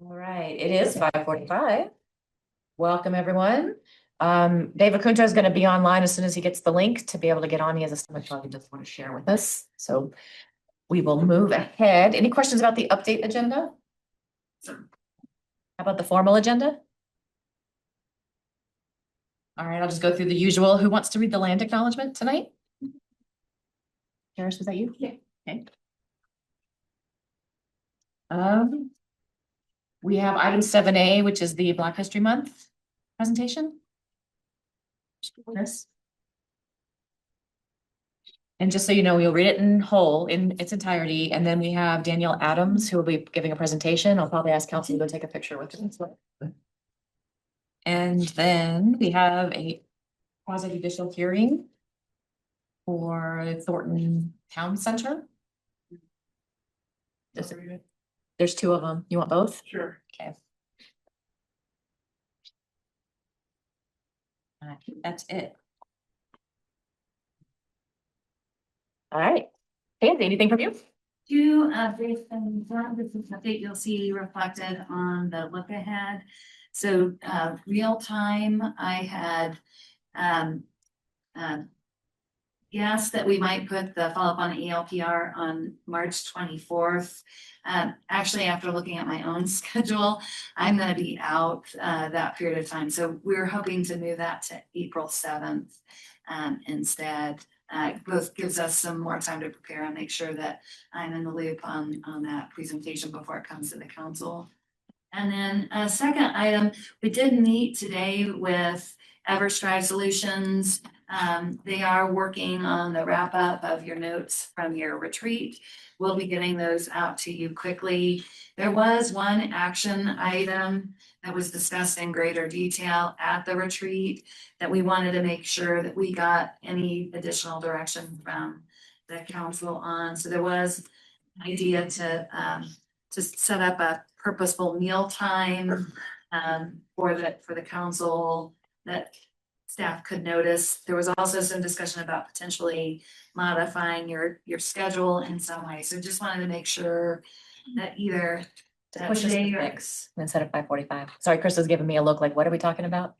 All right, it is 5:45. Welcome, everyone. Dave Acunto is going to be online as soon as he gets the link to be able to get on. He has a stomach bug he doesn't want to share with us. So we will move ahead. Any questions about the update agenda? How about the formal agenda? All right, I'll just go through the usual. Who wants to read the land acknowledgement tonight? Harris, was that you? Yeah. Okay. We have item 7A, which is the Black History Month presentation. Chris? And just so you know, we'll read it in whole, in its entirety, and then we have Danielle Adams, who will be giving a presentation. I'll probably ask Kelsey to go take a picture with him. And then we have a quasi judicial hearing for Thornton Town Center. There's two of them. You want both? Sure. Okay. I think that's it. All right. Tansy, anything from you? Based on this update you'll see reflected on the look ahead. So real time, I had yes, that we might put the follow-up on ELPR on March 24th. Actually, after looking at my own schedule, I'm going to be out that period of time. So we're hoping to move that to April 7th instead. Both gives us some more time to prepare and make sure that I'm in the loop on that presentation before it comes to the council. And then a second item, we did meet today with EverStrive Solutions. They are working on the wrap up of your notes from your retreat. We'll be getting those out to you quickly. There was one action item that was discussed in greater detail at the retreat that we wanted to make sure that we got any additional direction from the council on. So there was an idea to set up a purposeful meal time for the council that staff could notice. There was also some discussion about potentially modifying your schedule in some way. So just wanted to make sure that either to push us to 6 instead of 5:45. Sorry, Chris is giving me a look like, what are we talking about?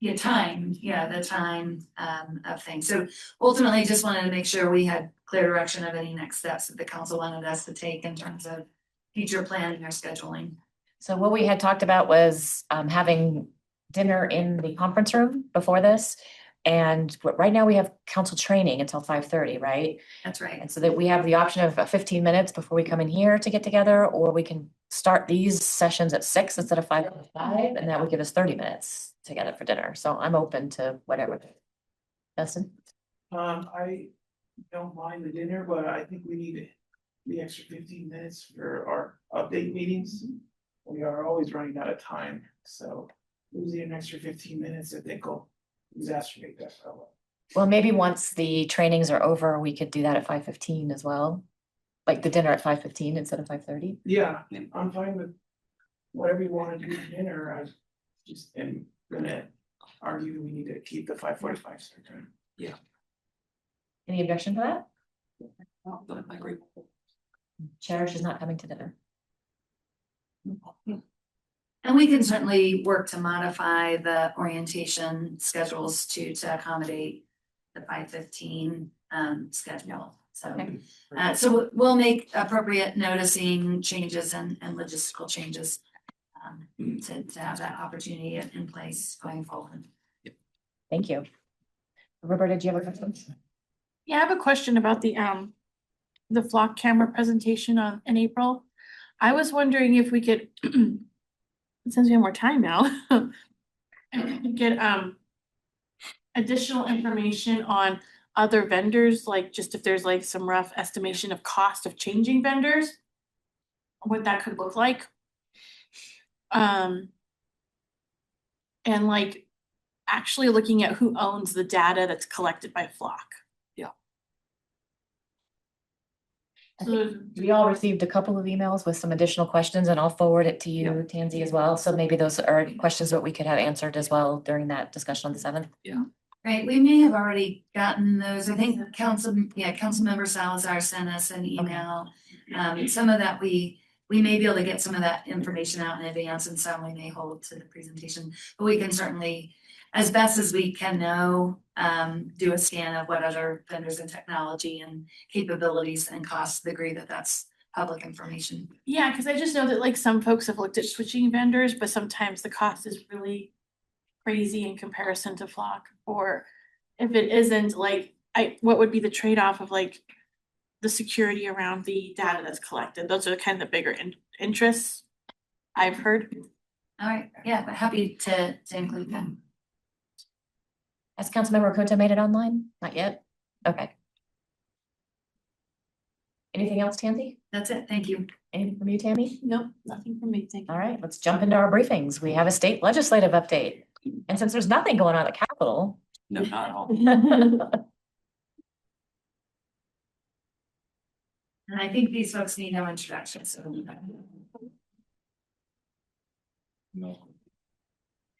Yeah, time. Yeah, the time of things. So ultimately, just wanted to make sure we had clear direction of any next steps that the council wanted us to take in terms of future planning or scheduling. So what we had talked about was having dinner in the conference room before this. And right now we have council training until 5:30, right? That's right. And so that we have the option of 15 minutes before we come in here to get together, or we can start these sessions at 6 instead of 5:05, and that would give us 30 minutes together for dinner. So I'm open to whatever. Dustin? I don't mind the dinner, but I think we need the extra 15 minutes for our update meetings. We are always running out of time, so losing an extra 15 minutes, I think will exacerbate that problem. Well, maybe once the trainings are over, we could do that at 5:15 as well. Like the dinner at 5:15 instead of 5:30. Yeah, I'm fine with whatever you want to do for dinner. I just am gonna argue we need to keep the 5:45 start time. Yeah. Any objection to that? No, I agree. Cherish is not coming to dinner. And we can certainly work to modify the orientation schedules to accommodate the 5:15 schedule. So, Okay. So we'll make appropriate noticing changes and logistical changes to have that opportunity in place going forward. Thank you. Roberta, do you have a question? Yeah, I have a question about the flock camera presentation in April. I was wondering if we could, since we have more time now, get additional information on other vendors, like just if there's like some rough estimation of cost of changing vendors, what that could look like. And like actually looking at who owns the data that's collected by Flock. So we all received a couple of emails with some additional questions, and I'll forward it to you, Tansy, as well. So maybe those are questions that we could have answered as well during that discussion on the 7th. Yeah. Right, we may have already gotten those. I think Councilmember Salazar sent us an email. Some of that we we may be able to get some of that information out in advance, and some we may hold to the presentation, but we can certainly, as best as we can know, do a scan of what other vendors and technology and capabilities and costs agree that that's public information. Yeah, because I just know that like some folks have looked at switching vendors, but sometimes the cost is really crazy in comparison to Flock. Or if it isn't, like, what would be the trade-off of like the security around the data that's collected? Those are kind of the bigger interests I've heard. All right, yeah, but happy to include that. Has Councilmember Kota made it online? Not yet? Okay. Anything else, Tansy? That's it, thank you. Anything from you, Tammy? Nope, nothing from me, thank you. All right, let's jump into our briefings. We have a state legislative update. And since there's nothing going on at the Capitol. No, not at all. And I think these folks need no introduction, so.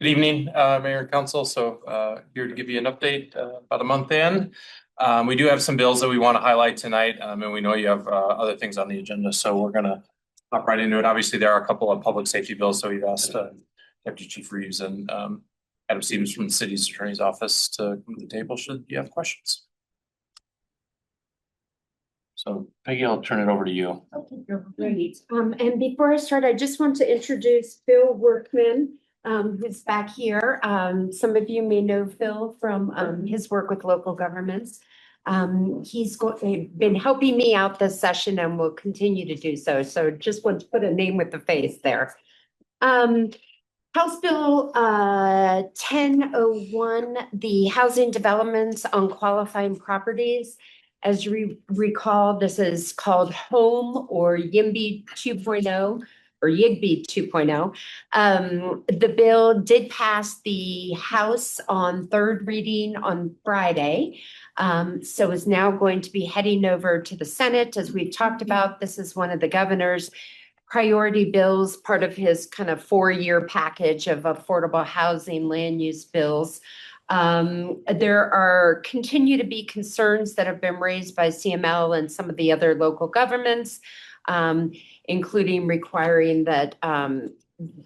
Good evening, Mayor and Council. So here to give you an update about a month in. We do have some bills that we want to highlight tonight, and we know you have other things on the agenda, so we're gonna hop right into it. Obviously, there are a couple of public safety bills, so we've asked Deputy Chief Reeves and Adam Stevens from the city's attorney's office to come to the table should you have questions. So Peggy, I'll turn it over to you. Okay, great. And before I start, I just want to introduce Phil Workman, who's back here. Some of you may know Phil from his work with local governments. He's been helping me out this session and will continue to do so. So just want to put a name with the face there. House Bill 1001, the housing developments on qualifying properties. As you recall, this is called Home or YIMBY 2.0 or YIGBY 2.0. The bill did pass the House on third reading on Friday. So is now going to be heading over to the Senate. As we've talked about, this is one of the governor's priority bills, part of his kind of 4-year package of affordable housing land use bills. There are continue to be concerns that have been raised by CML and some of the other local governments, including requiring that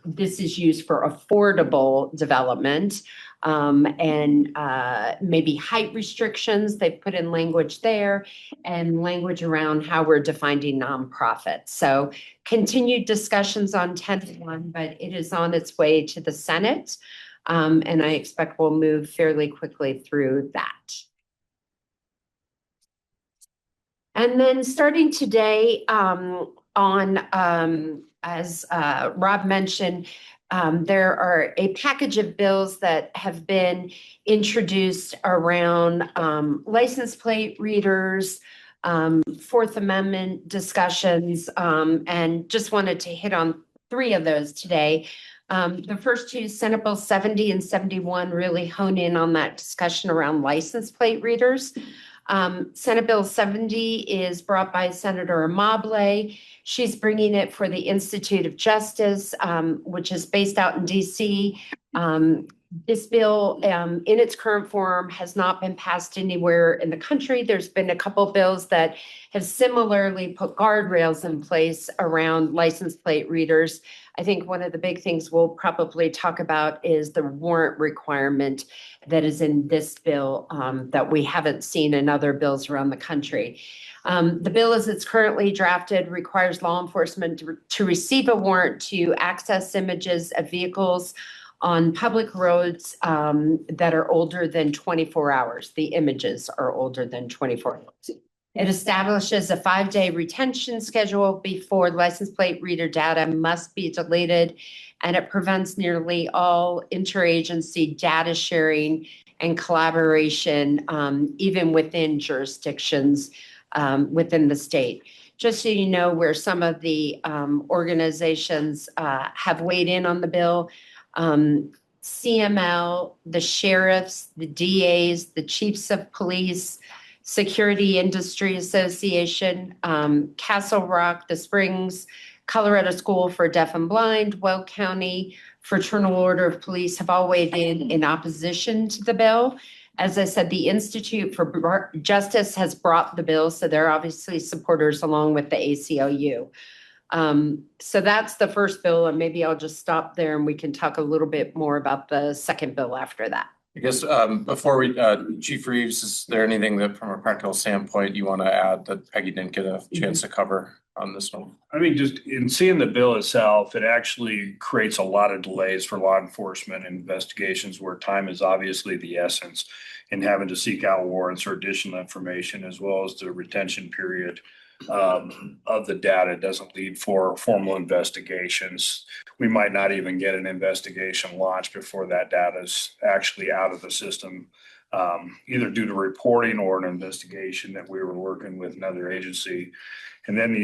this is used for affordable development and maybe height restrictions. They've put in language there and language around how we're defining nonprofits. So continued discussions on 1001, but it is on its way to the Senate. And I expect we'll move fairly quickly through that. And then starting today as Rob mentioned, there are a package of bills that have been introduced around license plate readers, Fourth Amendment discussions, and just wanted to hit on 3 of those today. The first 2, Senate Bill 70 and 71, really hone in on that discussion around license plate readers. Senate Bill 70 is brought by Senator Amable. She's bringing it for the Institute of Justice, which is based out in DC. This bill, in its current form, has not been passed anywhere in the country. There's been a couple bills that have similarly put guardrails in place around license plate readers. I think one of the big things we'll probably talk about is the warrant requirement that is in this bill that we haven't seen in other bills around the country. The bill as it's currently drafted requires law enforcement to receive a warrant to access images of vehicles on public roads that are older than 24 hours. The images are older than 24 hours. It establishes a 5-day retention schedule before license plate reader data must be deleted, and it prevents nearly all interagency data sharing and collaboration, even within jurisdictions within the state. Just so you know where some of the organizations have weighed in on the bill, CML, the sheriffs, the DAs, the chiefs of police, Security Industry Association, Castle Rock, the Springs, Colorado School for Deaf and Blind, Weld County, Fraternal Order of Police have all weighed in opposition to the bill. As I said, the Institute for Justice has brought the bill, so they're obviously supporters along with the ACLU. So that's the first bill, and maybe I'll just stop there and we can talk a little bit more about the second bill after that. I guess, before we, Chief Reeves, is there anything that from a practical standpoint you want to add that Peggy didn't get a chance to cover on this one? I mean, just in seeing the bill itself, it actually creates a lot of delays for law enforcement investigations where time is obviously the essence in having to seek out warrants or additional information, as well as the retention period of the data doesn't lead for formal investigations. We might not even get an investigation launched before that data is actually out of the system, either due to reporting or an investigation that we were working with another agency. And then the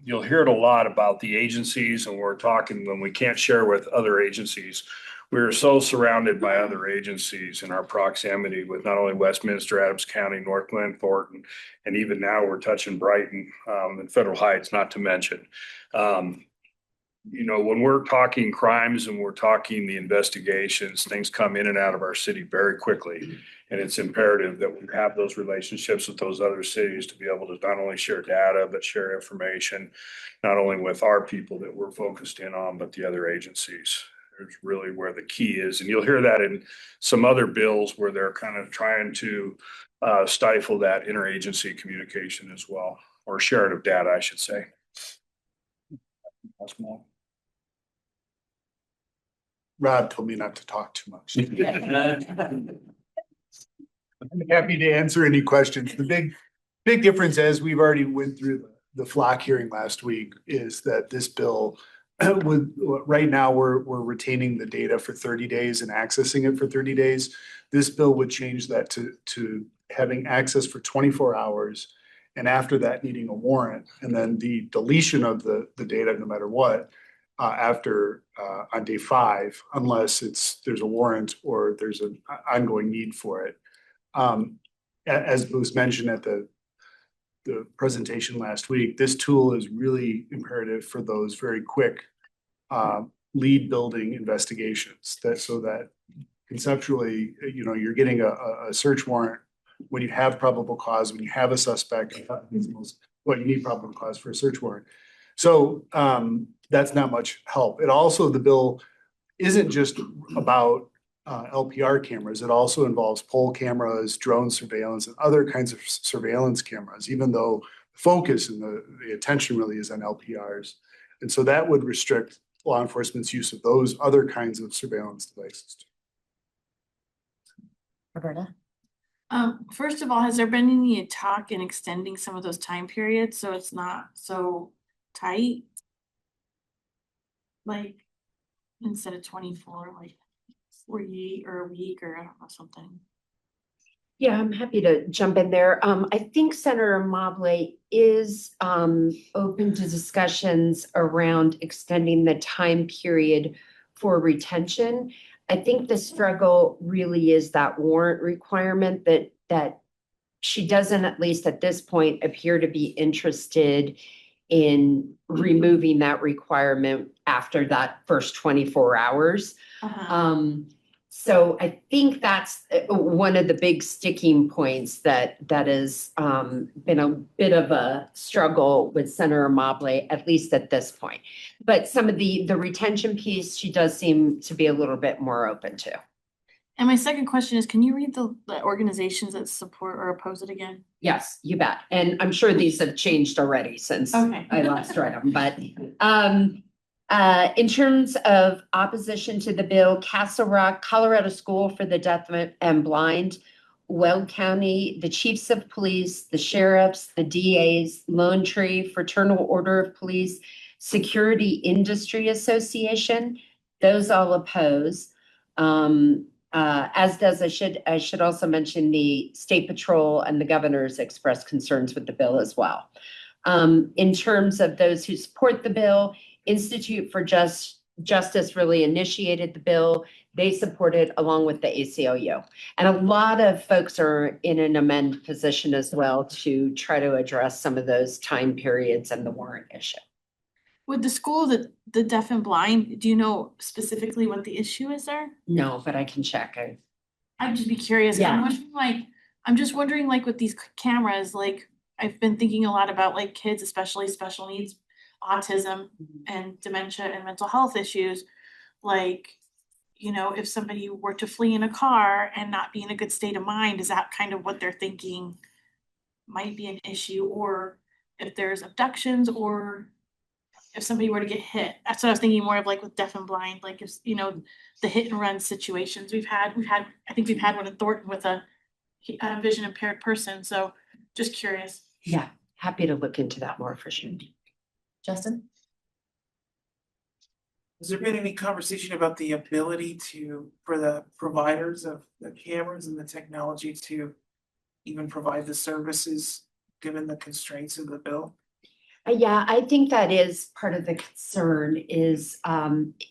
you'll hear it a lot about the agencies, and we're talking when we can't share with other agencies. We are so surrounded by other agencies in our proximity with not only Westminster, Adams County, North Glen, Thornton, and even now we're touching Brighton and Federal Heights, not to mention. When we're talking crimes and we're talking the investigations, things come in and out of our city very quickly. And it's imperative that we have those relationships with those other cities to be able to not only share data, but share information, not only with our people that we're focused in on, but the other agencies. There's really where the key is. And you'll hear that in some other bills where they're kind of trying to stifle that interagency communication as well, or sharing of data, I should say. That's more. Rob told me not to talk too much. I'm happy to answer any questions. The big difference, as we've already went through the flock hearing last week, is that this bill right now we're retaining the data for 30 days and accessing it for 30 days. This bill would change that to having access for 24 hours, and after that needing a warrant, and then the deletion of the data no matter what after on day 5, unless there's a warrant or there's an ongoing need for it. As was mentioned at the presentation last week, this tool is really imperative for those very quick lead building investigations, so that conceptually, you're getting a search warrant when you have probable cause, when you have a suspect, you need probable cause for a search warrant. So that's not much help. The bill isn't just about LPR cameras. It also involves pole cameras, drone surveillance, and other kinds of surveillance cameras, even though the focus and the attention really is on LPRs. And so that would restrict law enforcement's use of those other kinds of surveillance devices. Roberta? First of all, has there been any talk in extending some of those time periods so it's not so tight? Like instead of 24, like 48 or a week, or I don't know, something. Yeah, I'm happy to jump in there. I think Senator Mobley is open to discussions around extending the time period for retention. I think the struggle really is that warrant requirement that she doesn't, at least at this point, appear to be interested in removing that requirement after that first 24 hours. So I think that's one of the big sticking points that has been a bit of a struggle with Senator Mobley, at least at this point. But some of the retention piece, she does seem to be a little bit more open to. And my second question is, can you read the organizations that support or oppose it again? Yes, you bet. And I'm sure these have changed already since I last read them. But in terms of opposition to the bill, Castle Rock, Colorado School for the Deaf and Blind, Weld County, the chiefs of police, the sheriffs, the DAs, Lone Tree, Fraternal Order of Police, Security Industry Association, those all oppose. As does, I should also mention the State Patrol and the governors expressed concerns with the bill as well. In terms of those who support the bill, Institute for Justice really initiated the bill. They support it along with the ACLU. And a lot of folks are in an amend position as well to try to address some of those time periods and the warrant issue. With the school, the deaf and blind, do you know specifically what the issue is there? No, but I can check. I'd just be curious. Yeah. I'm just wondering, like with these cameras, like I've been thinking a lot about like kids, especially special needs, autism and dementia and mental health issues. Like, you know, if somebody were to flee in a car and not be in a good state of mind, is that kind of what they're thinking might be an issue? Or if there's abductions, or if somebody were to get hit? That's what I was thinking more of, like with deaf and blind, like if, you know, the hit and run situations I think we've had one in Thornton with a vision impaired person, so just curious. Yeah, happy to look into that more for sure. Justin? Has there been any conversation about the ability for the providers of the cameras and the technology to even provide the services, given the constraints of the bill? Yeah, I think that is part of the concern is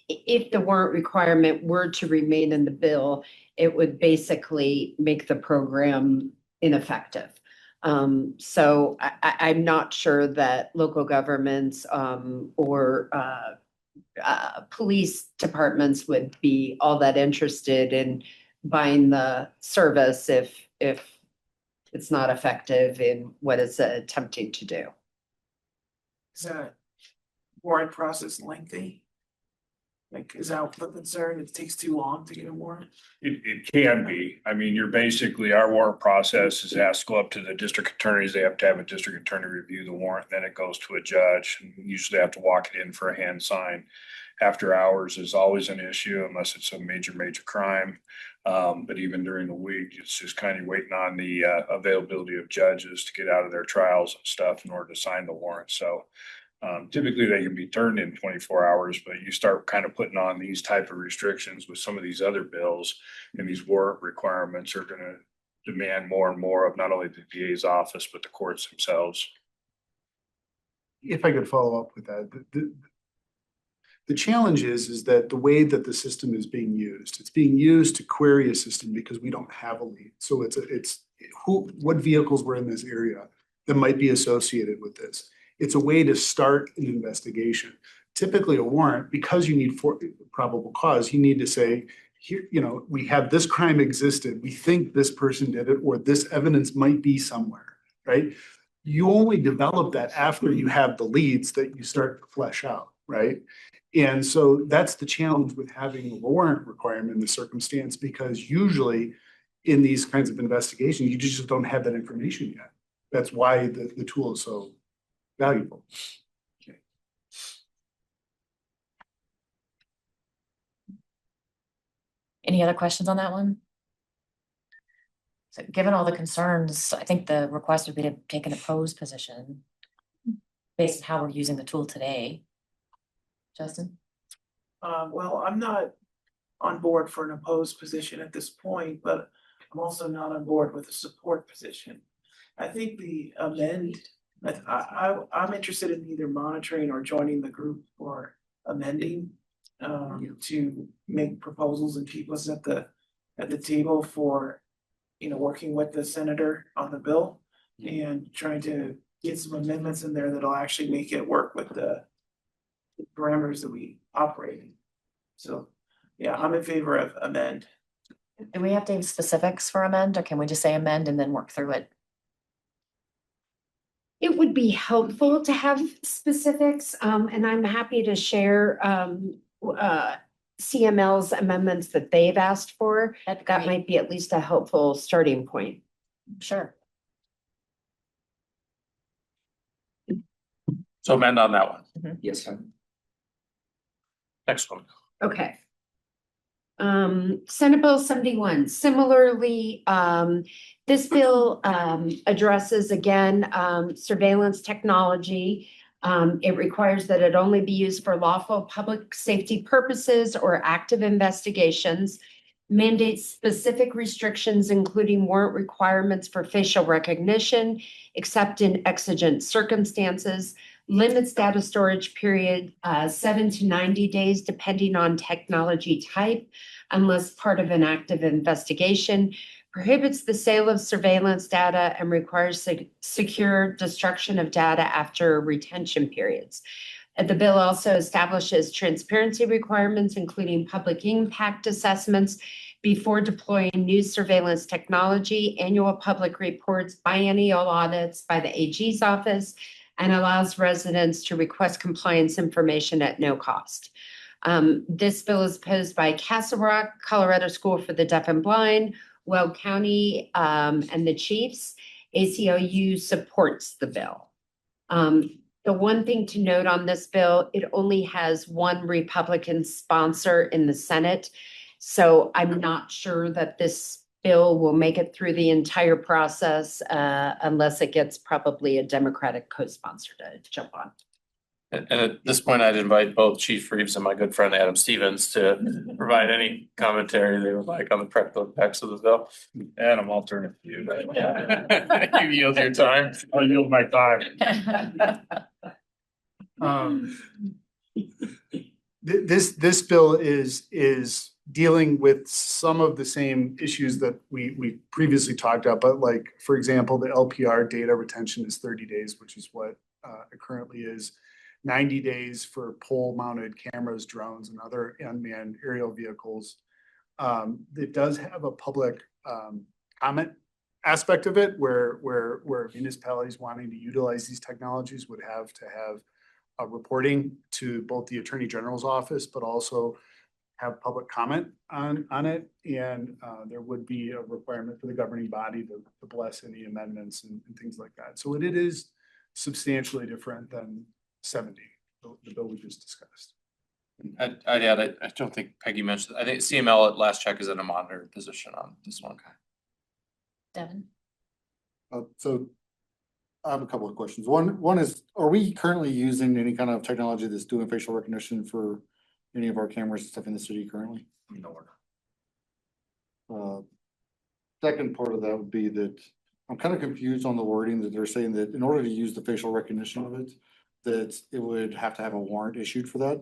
if the warrant requirement were to remain in the bill, it would basically make the program ineffective. So I'm not sure that local governments or police departments would be all that interested in buying the service if it's not effective in what it's attempting to do. Is that warrant process lengthy? Like, is that the concern? It takes too long to get a warrant? It can be. I mean, our warrant process is has to go up to the district attorneys. They have to have a district attorney review the warrant, then it goes to a judge. Usually have to walk it in for a hand sign. After hours is always an issue unless it's a major crime. But even during the week, it's just kind of waiting on the availability of judges to get out of their trials and stuff in order to sign the warrant. So typically they can be turned in 24 hours, but you start kind of putting on these type of restrictions with some of these other bills, and these warrant requirements are going to demand more and more of not only the DA's office, but the courts themselves. If I could follow up with that, the challenge is that the way that the system is being used, it's being used to query a system because we don't have a lead. So what vehicles were in this area that might be associated with this. It's a way to start an investigation. Typically a warrant, because you need probable cause, you need to say, here, you know, we have this crime existed. We think this person did it, or this evidence might be somewhere, right? You only develop that after you have the leads that you start to flesh out, right? And so that's the challenge with having a warrant requirement in the circumstance, because usually in these kinds of investigations, you just don't have that information yet. That's why the tool is so valuable. Okay. Any other questions on that one? So given all the concerns, I think the request would be to take an opposed position based on how we're using the tool today. Justin? Well, I'm not on board for an opposed position at this point, but I'm also not on board with a support position. I think the amend, I'm interested in either monitoring or joining the group for amending to make proposals and keep us at the table for, you know, working with the senator on the bill and trying to get some amendments in there that'll actually make it work with the parameters that we operate in. So, yeah, I'm in favor of amend. Do we have to have specifics for amend, or can we just say amend and then work through it? It would be helpful to have specifics, and I'm happy to share CML's amendments that they've asked for. That might be at least a helpful starting point. Sure. So amend on that one. Yes, sir. Next one. Okay. Senate Bill 71, similarly, this bill addresses again surveillance technology. It requires that it only be used for lawful public safety purposes or active investigations, mandates specific restrictions, including warrant requirements for facial recognition, except in exigent circumstances, limits data storage period 7 to 90 days, depending on technology type, unless part of an active investigation, prohibits the sale of surveillance data, and requires secure destruction of data after retention periods. The bill also establishes transparency requirements, including public impact assessments before deploying new surveillance technology, annual public reports, biennial audits by the AG's office, and allows residents to request compliance information at no cost. This bill is posed by Castle Rock, Colorado School for the Deaf and Blind, Weld County, and the Chiefs. ACLU supports the bill. The one thing to note on this bill, it only has one Republican sponsor in the Senate. So I'm not sure that this bill will make it through the entire process unless it gets probably a Democratic co-sponsor to jump on. And at this point, I'd invite both Chief Reeves and my good friend Adam Stevens to provide any commentary they would like on the practical impacts of the bill. Adam, I'll turn it to you. You yield your time. I'll yield my time. This bill is dealing with some of the same issues that we previously talked about, but like, for example, the LPR data retention is 30 days, which is what it currently is. 90 days for pole mounted cameras, drones, and other unmanned aerial vehicles. It does have a public comment aspect of it where municipalities wanting to utilize these technologies would have to have a reporting to both the Attorney General's office, but also have public comment on it. And there would be a requirement for the governing body to bless any amendments and things like that. So it is substantially different than 70, the bill we just discussed. I'd add, I don't think Peggy mentioned, I think CML at last check is in a monitored position on this one. Devin? So I have a couple of questions. One is, are we currently using any kind of technology that's doing facial recognition for any of our cameras and stuff in the city currently? No, we're not. Second part of that would be that I'm kind of confused on the wording that they're saying that in order to use the facial recognition of it, that it would have to have a warrant issued for that.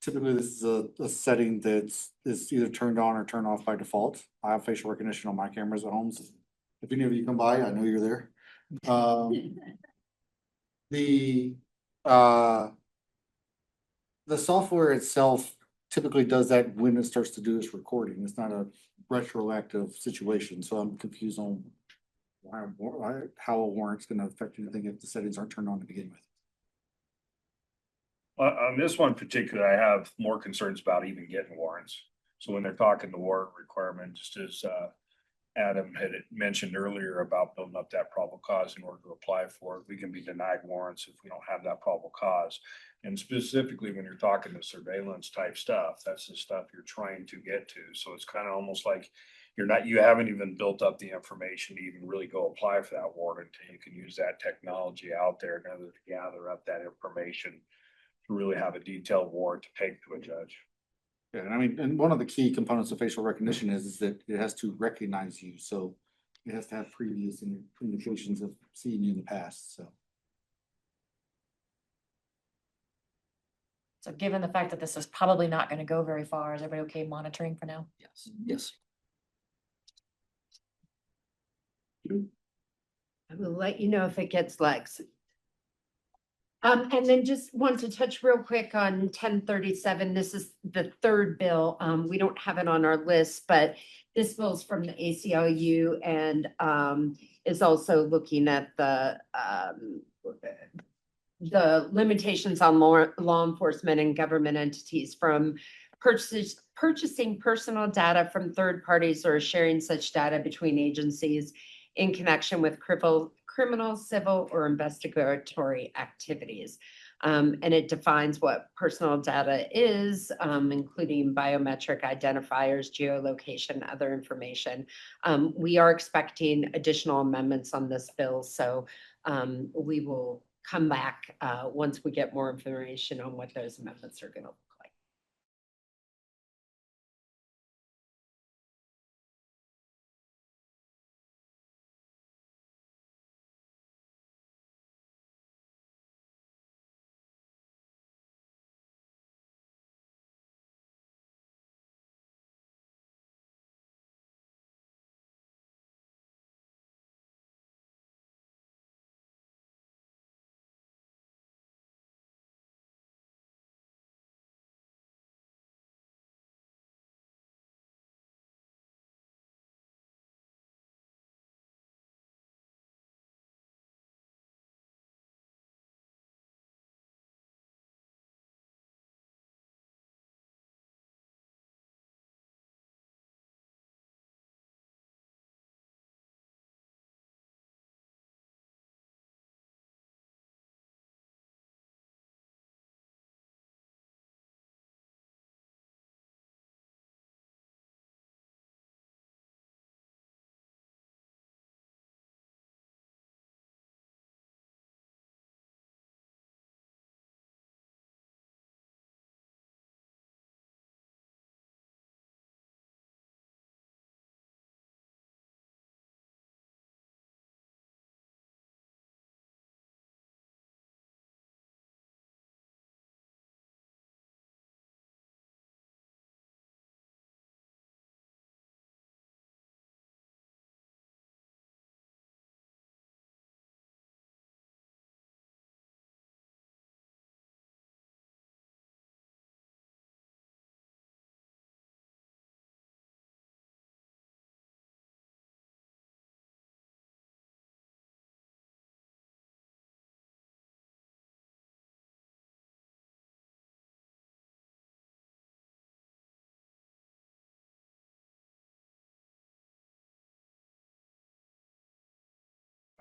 Typically, this is a setting that's either turned on or turned off by default. I have facial recognition on my cameras at home. So if any of you come by, I know you're there. The software itself typically does that when it starts to do its recording. It's not a retroactive situation. So I'm confused on how a warrant's going to affect anything if the settings aren't turned on to begin with. On this one particular, I have more concerns about even getting warrants. So when they're talking the warrant requirement, just as Adam had mentioned earlier about building up that probable cause in order to apply for it, we can be denied warrants if we don't have that probable cause. And specifically when you're talking the surveillance type stuff, that's the stuff you're trying to get to. So it's kind of almost like you haven't even built up the information to even really go apply for that warrant until you can use that technology out there in order to gather up that information to really have a detailed warrant to take to a judge. Yeah, and I mean, and one of the key components of facial recognition is that it has to recognize you. So it has to have previous indications of seeing you in the past. So given the fact that this is probably not going to go very far, is everybody okay monitoring for now? Yes. Yes. I will let you know if it gets legs. And then just want to touch real quick on 1037. This is the third bill. We don't have it on our list, but this bill is from the ACLU and is also looking at the limitations on law enforcement and government entities from purchasing personal data from third parties or sharing such data between agencies in connection with criminal, civil, or investigatory activities. And it defines what personal data is, including biometric identifiers, geolocation, other information. We are expecting additional amendments on this bill, so we will come back once we get more information on what those amendments are going to look like.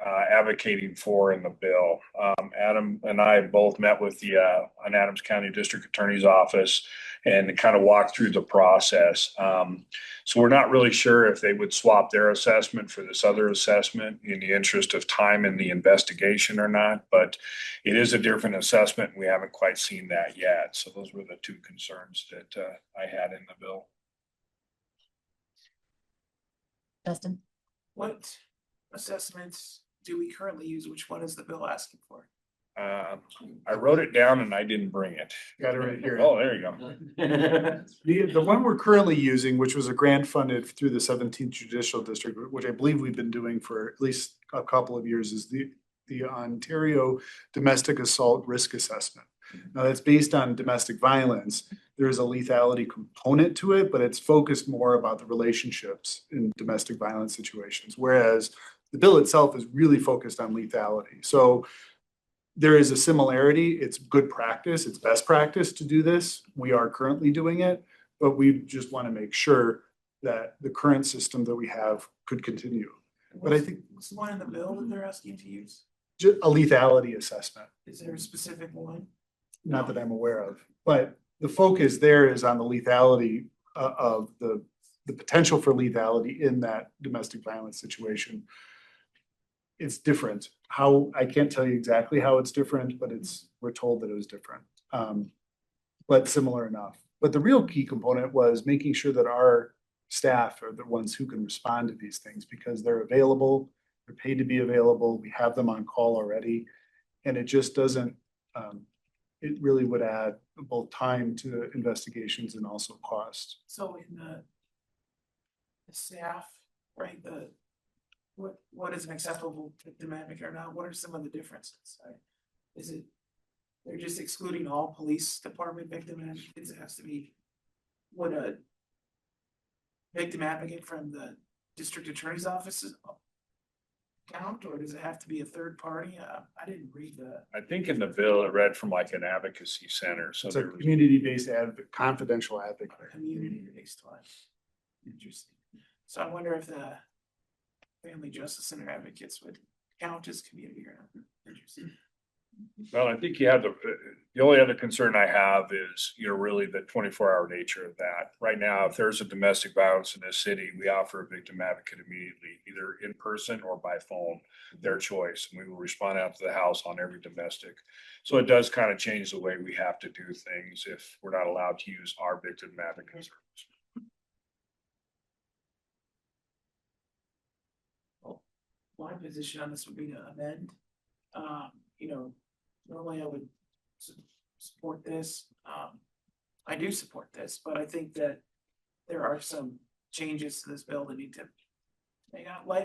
advocating for in the bill. Adam and I both met with the an Adams County District Attorney's Office and kind of walked through the process. So we're not really sure if they would swap their assessment for this other assessment in the interest of time in the investigation or not, but it is a different assessment. And we haven't quite seen that yet. So those were the two concerns that I had in the bill. Justin? What assessments do we currently use? Which one is the bill asking for? I wrote it down and I didn't bring it. Got it right here. Oh, there you go. The one we're currently using, which was a grant funded through the 17th Judicial District, which I believe we've been doing for at least a couple of years, is the Ontario Domestic Assault Risk Assessment. Now that's based on domestic violence. There is a lethality component to it, but it's focused more about the relationships in domestic violence situations, whereas the bill itself is really focused on lethality. So there is a similarity. It's good practice. It's best practice to do this. We are currently doing it, but we just want to make sure that the current system that we have could continue. But I think What's the one in the bill that they're asking to use? just a lethality assessment, Is there a specific one? not that I'm aware of, but the focus there is on the lethality of the potential for lethality in that domestic violence situation. It's different. How, I can't tell you exactly how it's different, but we're told that it was different. But similar enough. But the real key component was making sure that our staff are the ones who can respond to these things because they're available, they're paid to be available, we have them on call already. And it just doesn't, it really would add both time to investigations and also cost. So in the staff, right, what is an acceptable victim advocate or not? What are some of the differences? Is it, they're just excluding all police department victim advocates? It has to be, would a victim advocate from the district attorney's office count, or does it have to be a third party? I didn't read the. I think in the bill, it read from like an advocacy center. So It's a there was, community-based confidential advocate. Community-based one. Interesting. So I wonder if the Family Justice Center advocates would count as community or not. Interesting. well, I think you have the only other concern I have is, really the 24-hour nature of that. Right now, if there's a domestic violence in this city, we offer a victim advocate immediately, either in person or by phone, their choice. And we will respond out to the house on every domestic. So it does kind of change the way we have to do things if we're not allowed to use our victim advocate service. My position on this would be to amend. Normally I would support this. I do support this, but I think that there are some changes to this bill that need to.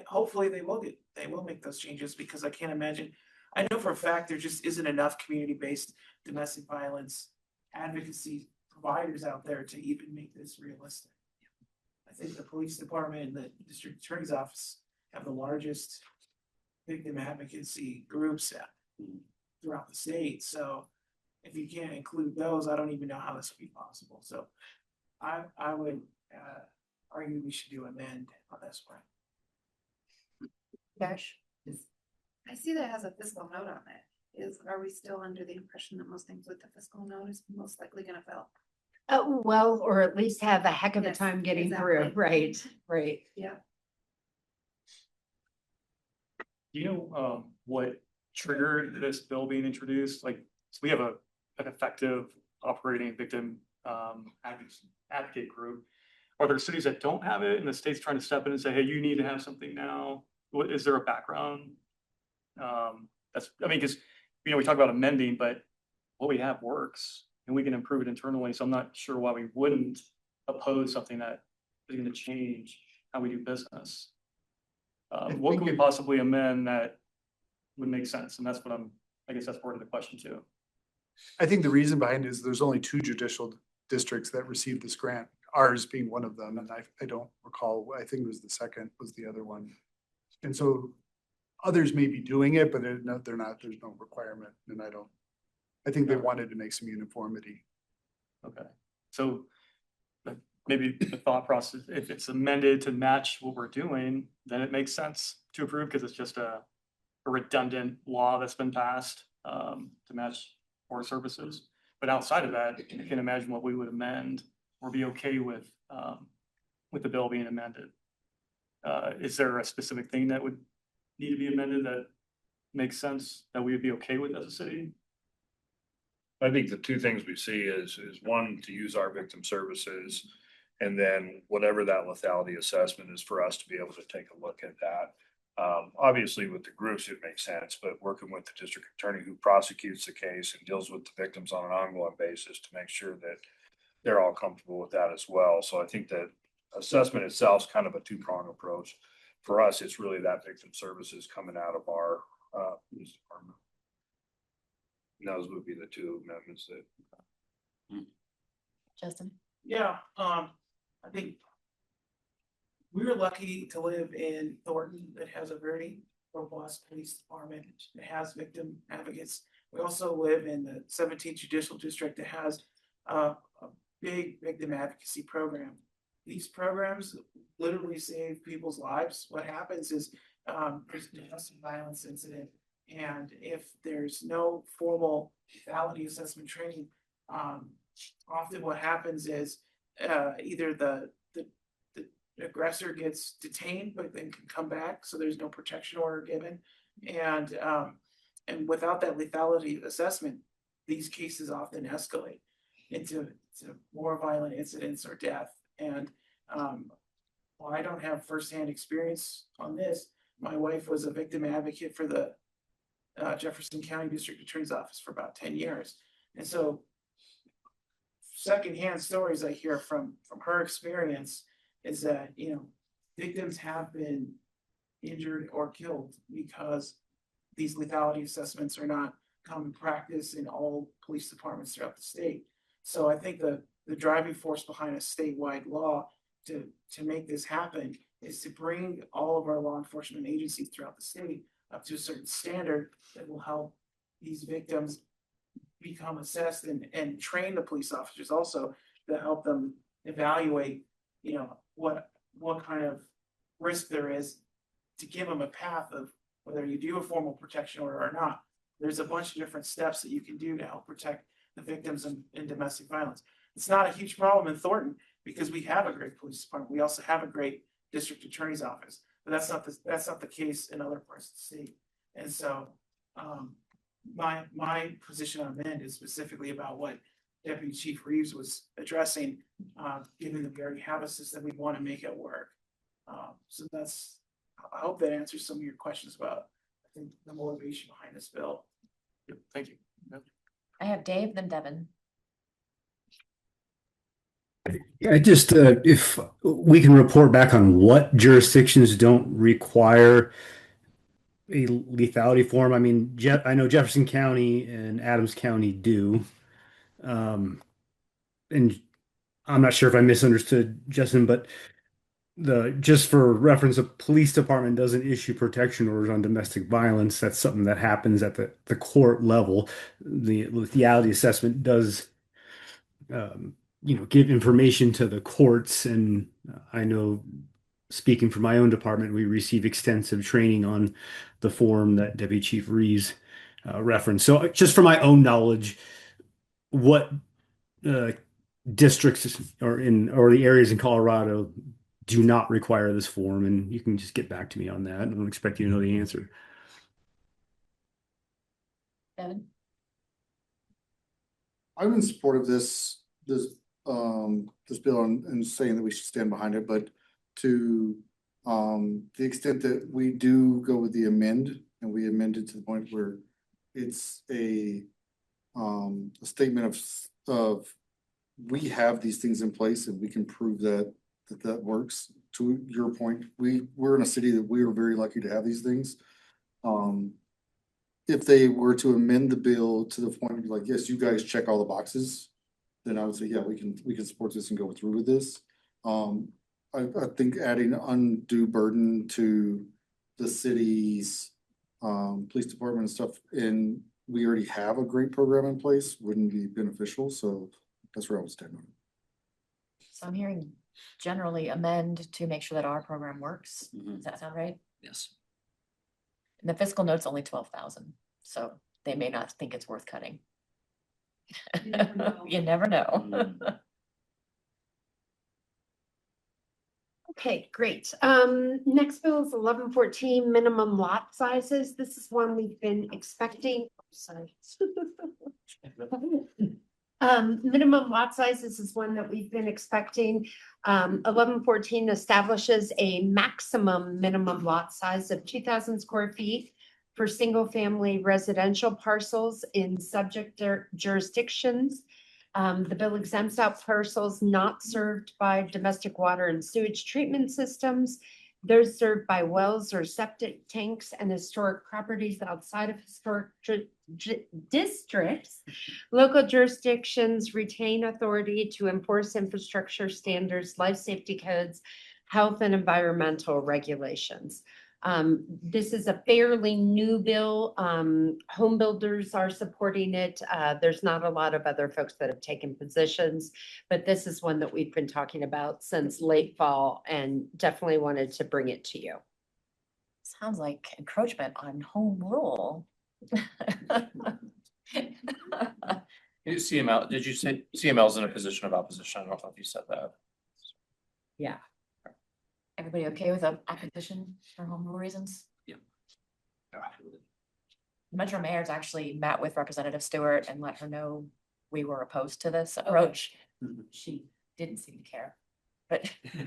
Hopefully they will make those changes because I can't imagine. I know for a fact there just isn't enough community-based domestic violence advocacy providers out there to even make this realistic. I think the police department and the district attorney's office have the largest victim advocacy groups throughout the state. So if you can't include those, I don't even know how this would be possible. So I would argue we should do amend on this one. Dash? I see that has a fiscal note on it. Are we still under the impression that most things with the fiscal note is most likely gonna fail? Well, or at least have a heck of a Yes, time getting through. exactly. Right. Yeah. Do you know what triggered this bill being introduced? Like, so we have an effective operating victim advocate group. Are there cities that don't have it and the state's trying to step in and say, hey, you need to have something now? Is there a background? Because, we talk about amending, but what we have works and we can improve it internally. So I'm not sure why we wouldn't oppose something that is going to change how we do business. What can we possibly amend that would make sense? And that's what I guess that's part of the question too. I think the reason behind it is there's only 2 judicial districts that received this grant, ours being one of them. And I don't recall, I think it was the second was the other one. And so others may be doing it, but they're not, there's no requirement. And I think they wanted to make some uniformity. Okay. So maybe the thought process, if it's amended to match what we're doing, then it makes sense to approve because it's just a redundant law that's been passed, to match our services. But outside of that, I can imagine what we would amend or be okay with the bill being amended. Is there a specific thing that would need to be amended that makes sense that we would be okay with as a city? I think the two things we see is one, to use our victim services. And then whatever that lethality assessment is for us to be able to take a look at that. Obviously with the groups, it makes sense, but working with the district attorney who prosecutes the case and deals with the victims on an ongoing basis to make sure that they're all comfortable with that as well. So I think that assessment itself is kind of a two-pronged approach. For us, it's really that victim services coming out of our police department. And those would be the two amendments that. Justin? Yeah, I think we're lucky to live in Thornton that has a very robust police department that has victim advocates. We also live in the 17th Judicial District that has a big victim advocacy program. These programs literally save people's lives. What happens is there's a domestic violence incident, and if there's no formal lethality assessment training, often what happens is either the aggressor gets detained but then can come back, so there's no protection order given, and without that lethality assessment, these cases often escalate into more violent incidents or death. And while I don't have firsthand experience on this, my wife was a victim advocate for the Jefferson County District Attorney's Office for about 10 years, and so secondhand stories I hear from her experience is that, you know, victims have been injured or killed because these lethality assessments are not common practice in all police departments throughout the state. So I think the driving force behind a statewide law to make this happen is to bring all of our law enforcement agencies throughout the state up to a certain standard that will help these victims become assessed and train the police officers also to help them evaluate, you know, what kind of risk there is, to give them a path of whether you do a formal protection order or not. There's a bunch of different steps that you can do to help protect the victims in domestic violence. It's not a huge problem in Thornton because we have a great police department. We also have a great district attorney's office, but that's not the case in other parts of the state. And so my position on amend is specifically about what Deputy Chief Reeves was addressing, given that we already have a system, we want to make it work. So I hope that answers some of your questions about, I think, the motivation behind this bill. Yep, thank you. Yep. I have Dave, then Devin. I just, if we can report back on what jurisdictions don't require a lethality form. I mean, I know Jefferson County and Adams County do. And I'm not sure if I misunderstood Justin, but just for reference, a police department doesn't issue protection orders on domestic violence. That's something that happens at the court level. The lethality assessment does, give information to the courts. And I know, speaking for my own department, we receive extensive training on the form that Deputy Chief Reeves referenced. So just for my own knowledge, what districts or the areas in Colorado do not require this form? And you can just get back to me on that. I don't expect you to know the answer. Devin? I'm in support of this bill and saying that we should stand behind it, but to the extent that we do go with the amend, and we amend it to the point where it's a statement of we have these things in place and we can prove that works. To your point, we're in a city that we are very lucky to have these things. If they were to amend the bill to the point of like, yes, you guys check all the boxes, then I would say, yeah, we can support this and go through with this. I think adding undue burden to the city's police department and stuff, and we already have a great program in place, wouldn't be beneficial. So that's where I would stand on it. So I'm hearing generally amend to make sure that our program works. Does that sound right? Yes. And the fiscal note's only 12,000, so they may not think it's worth cutting. You never know. You never know. Okay, great. Next bill is 1114 minimum lot sizes. This is one we've been expecting. Sorry. Minimum lot sizes is one that we've been expecting. 1114 establishes a maximum minimum lot size of 2,000 square feet for single-family residential parcels in subject jurisdictions. The bill exempts out parcels not served by domestic water and sewage treatment systems, those served by wells or septic tanks and historic properties outside of historic districts. Local jurisdictions retain authority to enforce infrastructure standards, life safety codes, health and environmental regulations. This is a fairly new bill. Home builders are supporting it. There's not a lot of other folks that have taken positions, but this is one that we've been talking about since late fall and definitely wanted to bring it to you. Sounds like encroachment on home rule. CML, did you say CML's in a position of opposition? I don't know if you said that. Yeah. Everybody okay with a opposition for home rule reasons? Yeah. Metro Mayor's actually met with Representative Stewart and let her know we were opposed to this approach. She didn't seem to care, but she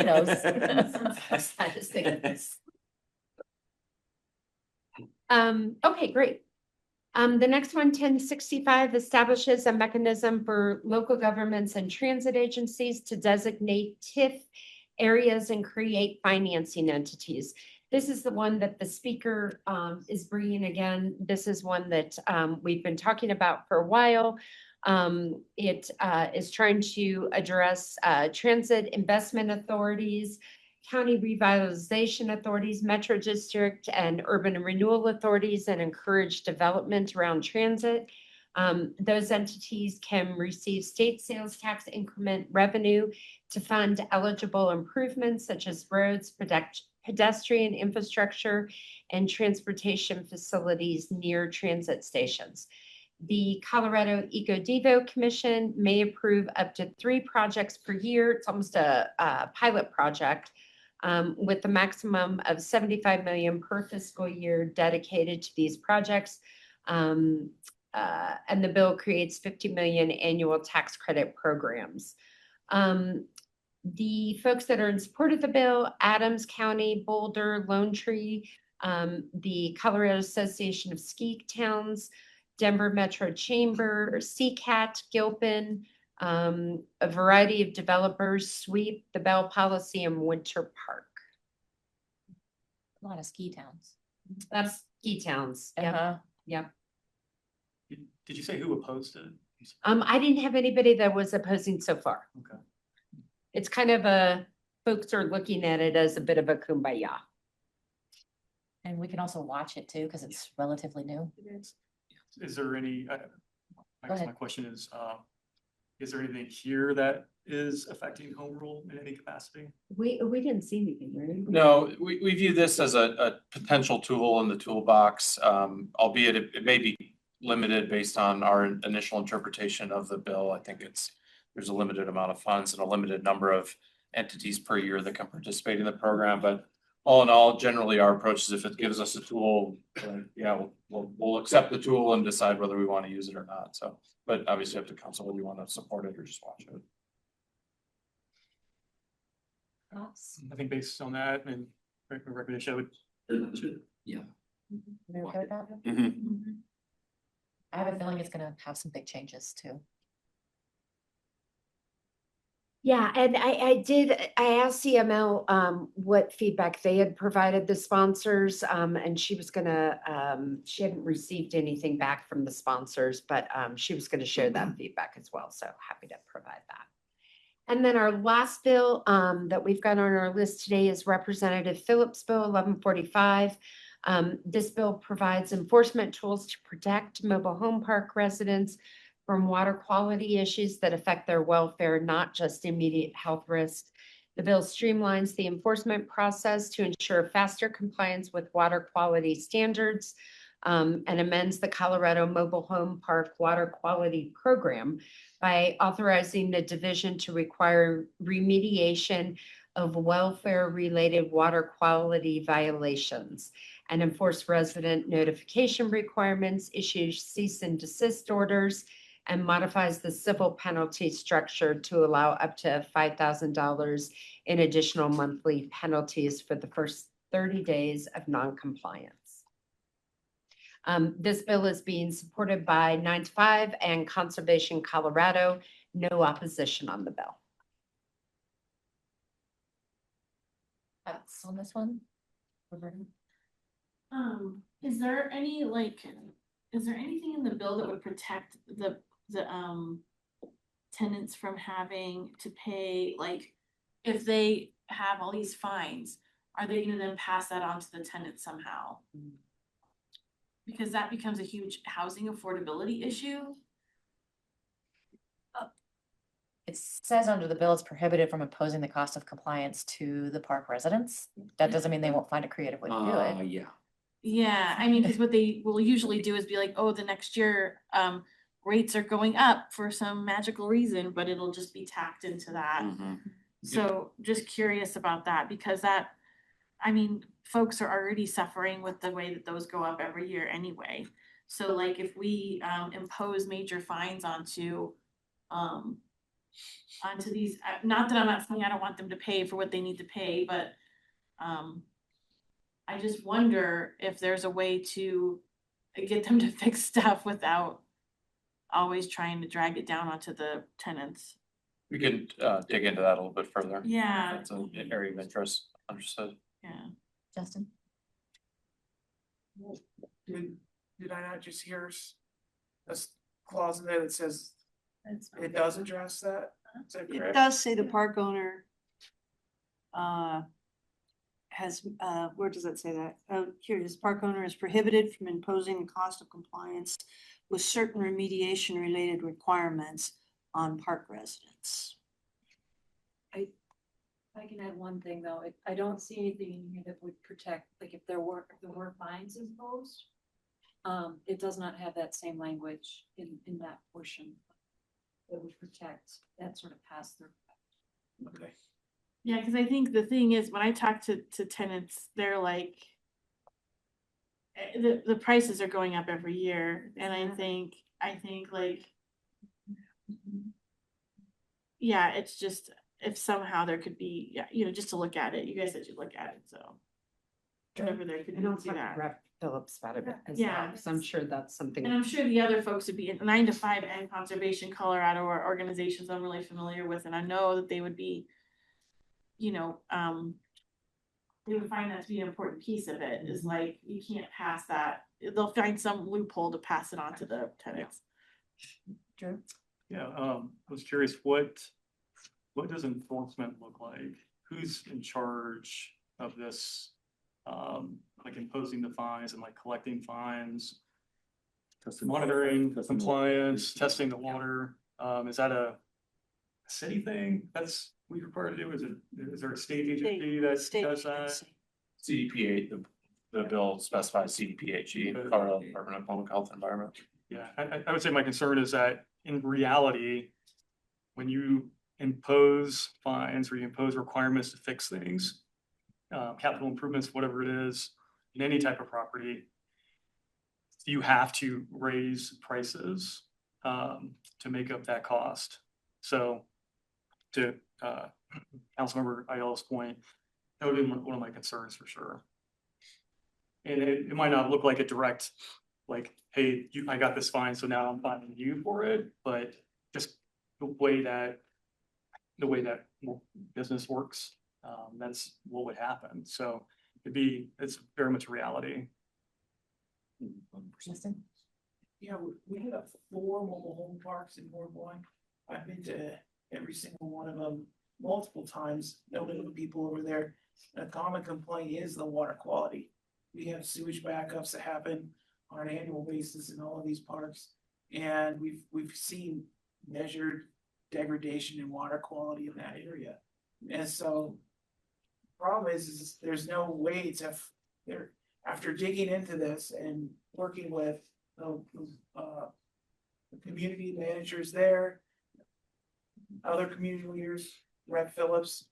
knows. I just think of this. Okay, great. The next one, 1065, establishes a mechanism for local governments and transit agencies to designate TIF areas and create financing entities. This is the one that the speaker is bringing again. This is one that we've been talking about for a while. It is trying to address transit investment authorities, county revitalization authorities, metro district and urban renewal authorities, and encourage development around transit. Those entities can receive state sales tax increment revenue to fund eligible improvements such as roads, pedestrian infrastructure, and transportation facilities near transit stations. The Colorado Eco-Devo Commission may approve up to 3 projects per year. It's almost a pilot project with the maximum of 75 million per fiscal year dedicated to these projects. And the bill creates 50 million annual tax credit programs. The folks that are in support of the bill: Adams County, Boulder, Lone Tree, the Colorado Association of Ski Towns, Denver Metro Chamber, CCAT, Gilpin, a variety of developers, Sweep, the Bell Policy, and Winter Park. A lot of ski towns. That's ski towns. Yep. Yep. Did you say who opposed it? I didn't have anybody that was opposing so far. Okay. It's kind of a, folks are looking at it as a bit of a kumbaya. And we can also watch it too, because it's relatively new. Is there any, I guess ahead. my question is there anything here that is affecting home rule in any capacity? We didn't see anything, right? No, we view this as a potential tool in the toolbox, albeit it may be limited based on our initial interpretation of the bill. I think there's a limited amount of funds and a limited number of entities per year that can participate in the program. But all in all, generally our approach is if it gives us a tool, yeah, we'll accept the tool and decide whether we want to use it or not. So, but obviously up to council whether you want to support it or just watch it. I think based on that and recommendation, I would. Yeah. We okay with that? I have a feeling it's gonna have some big changes too. Yeah, and I asked CML what feedback they had provided the sponsors, and she was gonna, she hadn't received anything back from the sponsors, but she was gonna share that feedback as well, so happy to provide that. And then our last bill that we've got on our list today is Representative Phillips' Bill 1145. This bill provides enforcement tools to protect mobile home park residents from water quality issues that affect their welfare, not just immediate health risks. The bill streamlines the enforcement process to ensure faster compliance with water quality standards and amends the Colorado Mobile Home Park Water Quality Program by authorizing the division to require remediation of welfare-related water quality violations and enforce resident notification requirements, issues cease and desist orders, and modifies the civil penalty structure to allow up to $5,000 in additional monthly penalties for the first 30 days of noncompliance. This bill is being supported by 9 to 5 and Conservation Colorado. No opposition on the bill. Thoughts on this one? Roberta? Is there any is there anything in the bill that would protect the tenants from having to pay, like, if they have all these fines, are they gonna then pass that on to the tenant somehow? Because that becomes a huge housing affordability issue. It says under the bill, it's prohibited from imposing the cost of compliance to the park residents. That doesn't mean they won't find a creative way to do it. Yeah. Yeah, I mean, because what they will usually do is be like, oh, the next year, rates are going up for some magical reason, but it'll just be tacked into that. So just curious about that, because that, I mean, folks are already suffering with the way that those go up every year anyway. So like if we impose major fines onto these, not that I'm not saying I don't want them to pay for what they need to pay, but I just wonder if there's a way to get them to fix stuff without always trying to drag it down onto the tenants. We can dig into that a little bit further. Yeah. That's an area of interest, understood. Yeah. Justin? Did I not just hear a clause in there that says it does address that? Is that It correct? does say the park owner has, where does that say that? Here it is, park owner is prohibited from imposing the cost of compliance with certain remediation related requirements on park residents. I can add one thing though, I don't see anything in here that would protect, like if there were fines imposed. It does not have that same language in that portion. That would protect that sort of pass through. Okay. Yeah, because I think the thing is, when I talk to tenants, they're like, the prices are going up every year, and I think like, yeah, it's just, if somehow there could be, yeah, you know, just to look at it, you guys said you'd look at it, so. Whatever there could I don't be talk to to that. Rep Phillips about it as Yeah. well, because I'm sure that's something. And I'm sure the other folks would be in 9 to 5 and Conservation Colorado are organizations I'm really familiar with, and I know that they would be, you know, they would find that to be an important piece of it, is like, you can't pass that. They'll find some loophole to pass it on to the tenants. Drew? Yeah, I was curious, what does enforcement look like? Who's in charge of this? Like imposing the fines and like collecting fines, monitoring compliance, testing the water. Is that a city thing that's we require to do? Is there a state agency that does that? CDPH, the bill specifies CDPHE, Colorado Department of Public Health and Environment. Yeah, I would say my concern is that in reality, when you impose fines or you impose requirements to fix things, capital improvements, whatever it is, in any type of property, you have to raise prices to make up that cost. So to Councilmember Ayala's point, that would be one of my concerns for sure. And it might not look like a direct, like, hey, I got this fine, so now I'm fining you for it, but just the way that business works, that's what would happen. So it's very much a reality. Justin? Yeah, we have 4 mobile home parks in Ward 1. I've been to every single one of them multiple times, knowing the people over there. A common complaint is the water quality. We have sewage backups that happen on an annual basis in all of these parks. And we've seen measured degradation in water quality in that area. And so problem is there's no way to, there, after digging into this and working with the community managers there, other community leaders, Rep. Phillips,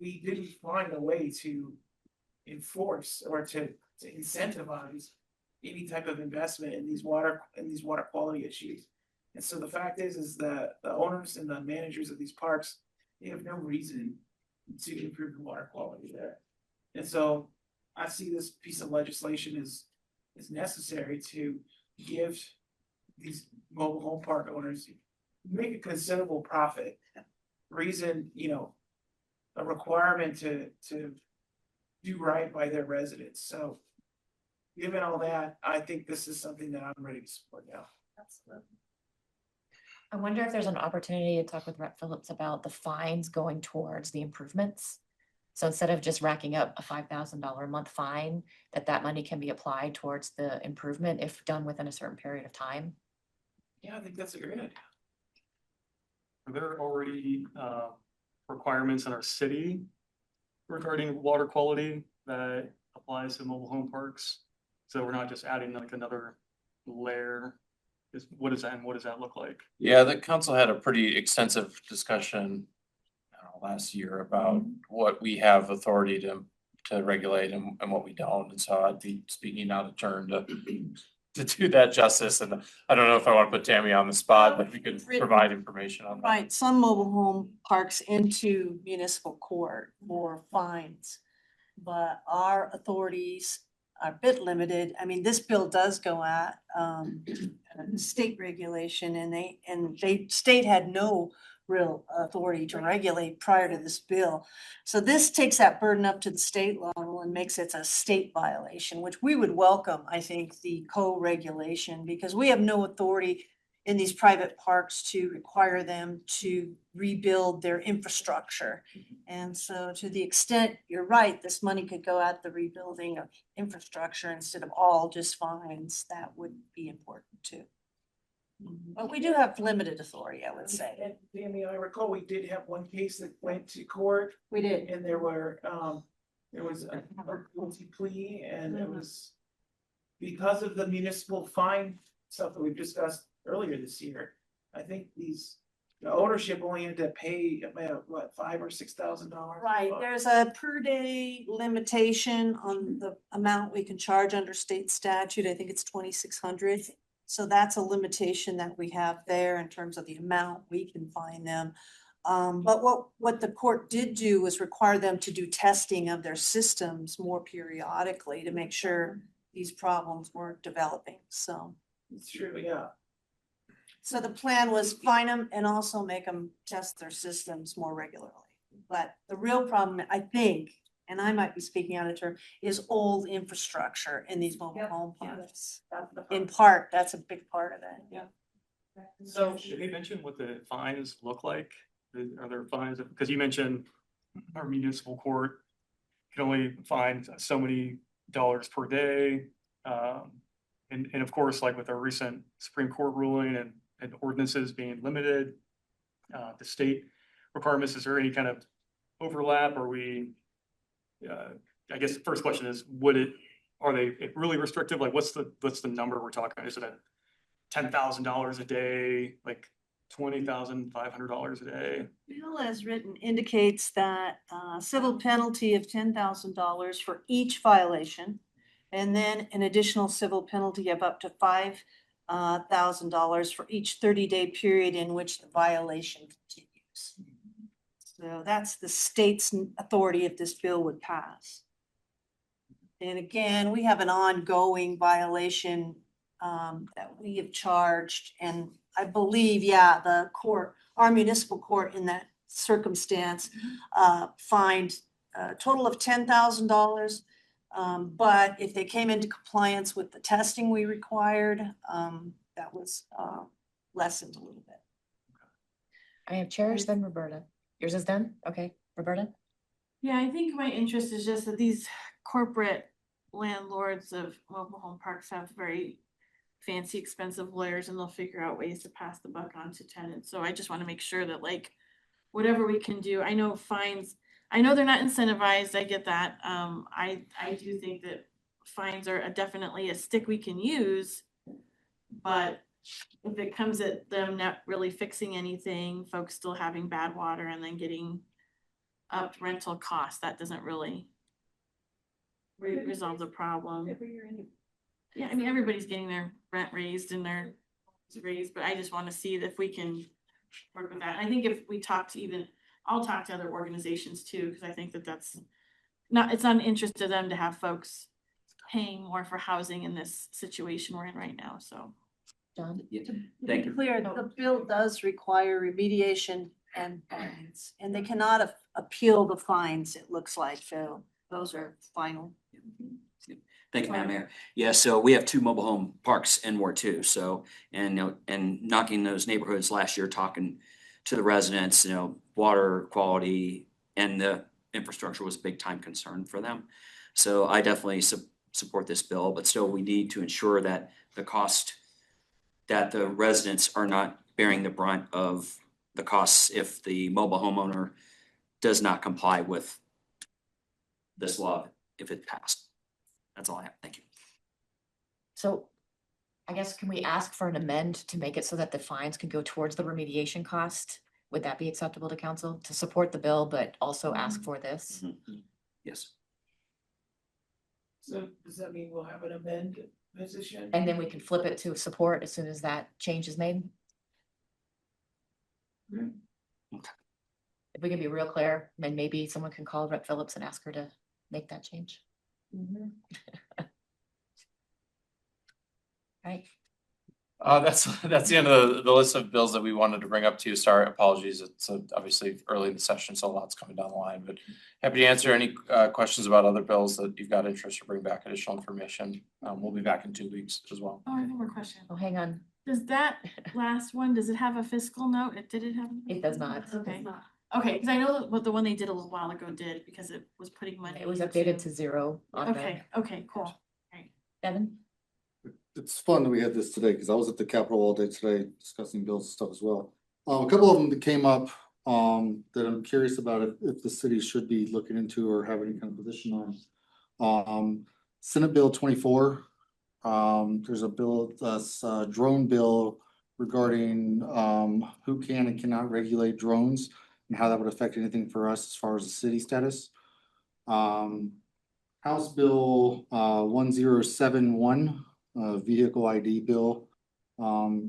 we didn't find a way to enforce or to incentivize any type of investment in these water quality issues. And so the fact is that the owners and the managers of these parks, they have no reason to improve the water quality there. And so I see this piece of legislation is necessary to give these mobile home park owners make a considerable profit. Reason, a requirement to do right by their residents. So given all that, I think this is something that I'm ready to support now. Absolutely. I wonder if there's an opportunity to talk with Rep. Phillips about the fines going towards the improvements. So instead of just racking up a $5,000 a month fine, that money can be applied towards the improvement if done within a certain period of time. Yeah, I think that's a great idea. Are there already requirements in our city regarding water quality that applies to mobile home parks? So we're not just adding like another layer. What does that look like? Yeah, the council had a pretty extensive discussion last year about what we have authority to regulate and what we don't. And so I'd be speaking out of turn to do that justice. And I don't know if I want to put Tammy on the spot, but we could provide information on that. Right, some mobile home parks into municipal court for fines. But our authorities are a bit limited. I mean, this bill does go at state regulation, and state had no real authority to regulate prior to this bill. So this takes that burden up to the state level and makes it a state violation, which we would welcome, I think, the co-regulation, because we have no authority in these private parks to require them to rebuild their infrastructure. And so to the extent you're right, this money could go at the rebuilding of infrastructure instead of all just fines, that would be important too. But we do have limited authority, I would say. And Tammy, I recall we did have one case that went to court. We did. And there was a guilty plea, and it was because of the municipal fine stuff that we've discussed earlier this year. I think the ownership only had to pay about what, $5,000 or $6,000. Right, there's a per day limitation on the amount we can charge under state statute. I think it's 2,600. So that's a limitation that we have there in terms of the amount we can fine them. But what the court did do was require them to do testing of their systems more periodically to make sure these problems weren't developing. So It's true, yeah. so the plan was fine them and also make them test their systems more regularly. But the real problem, I think, and I might be speaking out of turn, is old infrastructure in these mobile home parks. In part, that's a big part of it. Yeah. So should we mention what the fines look like? Are there fines? Because you mentioned our municipal court can only fine so many dollars per day. And of course, like with our recent Supreme Court ruling and ordinances being limited, the state requirements, is there any kind of overlap? Are we, I guess the first question is, are they really restrictive? Like what's the number we're talking? Is it at $10,000 a day, like $20,500 a day? Bill as written indicates that civil penalty of $10,000 for each violation, and then an additional civil penalty of up to $5,000 for each 30-day period in which the violation continues. So that's the state's authority if this bill would pass. And again, we have an ongoing violation that we have charged, and I believe, the court, our municipal court in that circumstance, fined a total of $10,000. But if they came into compliance with the testing we required, that was lessened a little bit. I have Cherish, then Roberta. Yours is done? Okay, Roberta? Yeah, I think my interest is just that these corporate landlords of mobile home parks have very fancy, expensive lawyers, and they'll figure out ways to pass the buck on to tenants. So I just want to make sure that like whatever we can do. I know fines, I know they're not incentivized, I get that. I do think that fines are definitely a stick we can use. But if it comes at them not really fixing anything, folks still having bad water and then getting upped rental costs, that doesn't really resolve the problem. Yeah, I mean, everybody's getting their rent raised and their raised, but I just want to see if we can work with that. I think if we talk to I'll talk to other organizations too, because I think that it's not an interest to them to have folks paying more for housing in this situation we're in right now, so. John? To be clear, the bill does require remediation and fines, and they cannot appeal the fines, it looks like, so those are final. Thank you, Madam Mayor. Yeah, so we have 2 mobile home parks in Ward 2. So, and knocking those neighborhoods last year, talking to the residents, water quality and the infrastructure was a big time concern for them. So I definitely support this bill, but still we need to ensure that the cost, that the residents are not bearing the brunt of the costs if the mobile homeowner does not comply with this law if it passed. That's all I have. Thank you. So I guess can we ask for an amend to make it so that the fines can go towards the remediation cost? Would that be acceptable to council to support the bill, but also ask for this? Yes. So does that mean we'll have an amend position? And then we can flip it to support as soon as that change is made? If we can be real clear, then maybe someone can call Rep. Phillips and ask her to make that change. Right. That's the end of the list of bills that we wanted to bring up to you. Sorry, apologies. It's obviously early in the session, so a lot's coming down the line, but happy to answer any questions about other bills that you've got interest or bring back additional information. We'll be back in 2 weeks as well. Oh, I have one more question. Oh, hang on. Does that last one, does it have a fiscal note? Did it have? It does not. Okay. Okay, because I know what the one they did a little while ago did, because it was putting money. It was updated to 0 on Okay, okay, cool. Right. Devin? It's fun that we had this today, because I was at the Capitol all day today discussing bills and stuff as well. A couple of them that came up that I'm curious about if the city should be looking into or have any kind of position on. Senate Bill 24. There's a bill that's drone bill regarding who can and cannot regulate drones and how that would affect anything for us as far as the city status. House Bill 1071. Vehicle ID bill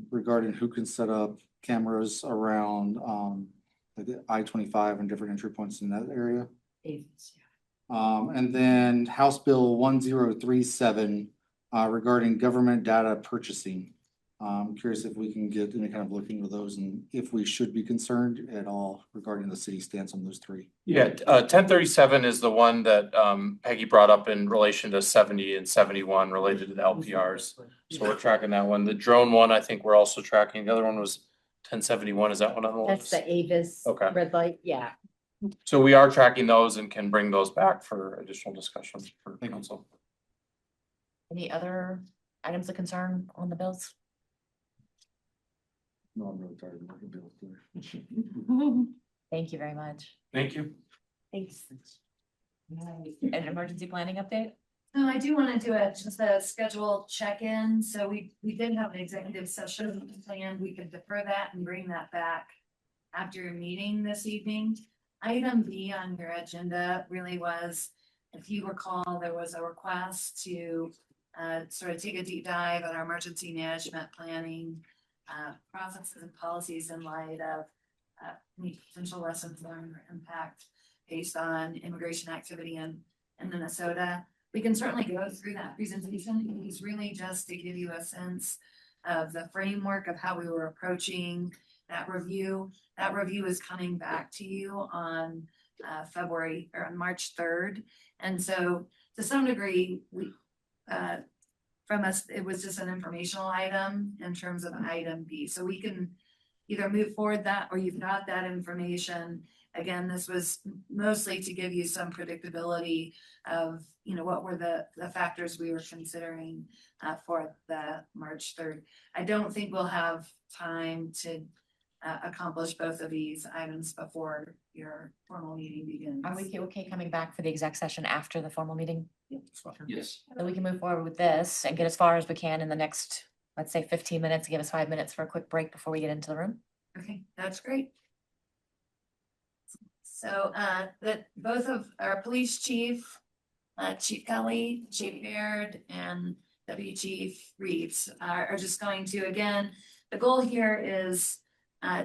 regarding who can set up cameras around the I-25 and different entry points in that area. And then House Bill 1037 regarding government data purchasing. I'm curious if we can get any kind of look into those and if we should be concerned at all regarding the city stance on those 3. Yeah, 1037 is the one that Peggy brought up in relation to 70 and 71 related to the LPRs. So we're tracking that one. The drone one, I think we're also tracking. The other one was 1071. Is that one on the list? That's the Avis Okay. red light, yeah. So we are tracking those and can bring those back for additional discussion for council. Any other items of concern on the bills? No, I'm really tired of looking at bills. Thank you very much. Thank you. Thanks. An emergency planning update? No, I do want to do just a scheduled check-in. So we did have an executive session planned. We could defer that and bring that back after your meeting this evening. Item B on your agenda really was, if you recall, there was a request to sort of take a deep dive on our emergency management planning processes and policies in light of any potential lessons learned or impact based on immigration activity in Minnesota. We can certainly go through that presentation. It's really just to give you a sense of the framework of how we were approaching that review. That review is coming back to you on February or on March 3rd. And so to some degree, we from us, it was just an informational item in terms of item B. So we can either move forward that, or you've got that information. Again, this was mostly to give you some predictability of, what were the factors we were considering for the March 3rd. I don't think we'll have time to accomplish both of these items before your formal meeting begins. Are we okay coming back for the exec session after the formal meeting? Yes. So we can move forward with this and get as far as we can in the next, let's say 15 minutes, give us 5 minutes for a quick break before we get into the room. Okay, that's great. So, that both of our police chief, Chief Kelly, Chief Baird, and W Chief Reeves are just going to, again, the goal here is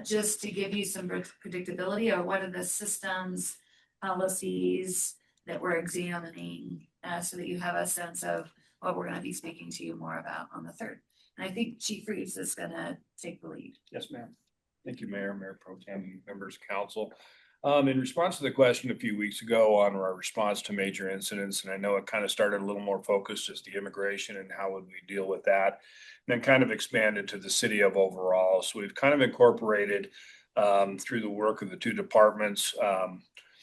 just to give you some predictability of what are the systems, policies that we're examining, so that you have a sense of what we're gonna be speaking to you more about on the 3rd. And I think Chief Reeves is gonna take the lead. Yes, ma'am. Thank you, Mayor Pro Tem, members of council. In response to the question a few weeks ago on our response to major incidents, and I know it kind of started a little more focused as the immigration and how would we deal with that, and then kind of expanded to the city of overall. So we've kind of incorporated through the work of the two departments,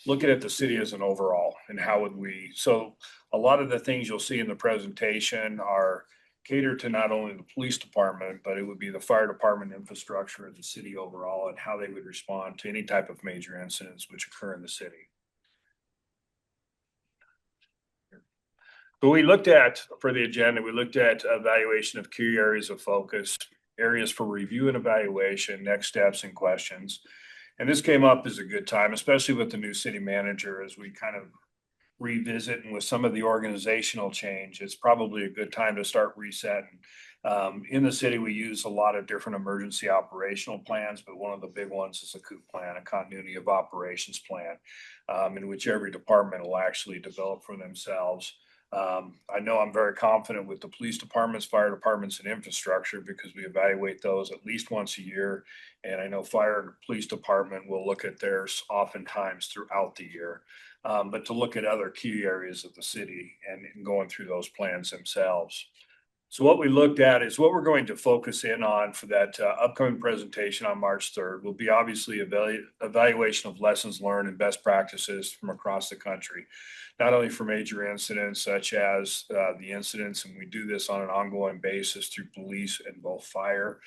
looking at the city as an overall and how would we, so a lot of the things you'll see in the presentation are cater to not only the police department, but it would be the fire department infrastructure of the city overall and how they would respond to any type of major incidents which occur in the city. But we looked at, for the agenda, we looked at evaluation of key areas of focus, areas for review and evaluation, next steps and questions. And this came up as a good time, especially with the new city manager, as we kind of revisit and with some of the organizational change, it's probably a good time to start resetting. In the city, we use a lot of different emergency operational plans, but one of the big ones is a COOP plan, a continuity of operations plan, in which every department will actually develop for themselves. I know I'm very confident with the police departments, fire departments, and infrastructure because we evaluate those at least once a year. And I know fire and police department will look at theirs oftentimes throughout the year. But to look at other key areas of the city and going through those plans themselves. So what we looked at is what we're going to focus in on for that upcoming presentation on March 3rd will be obviously evaluation of lessons learned and best practices from across the country, not only for major incidents such as the incidents, and we do this on an ongoing basis through police and both fire,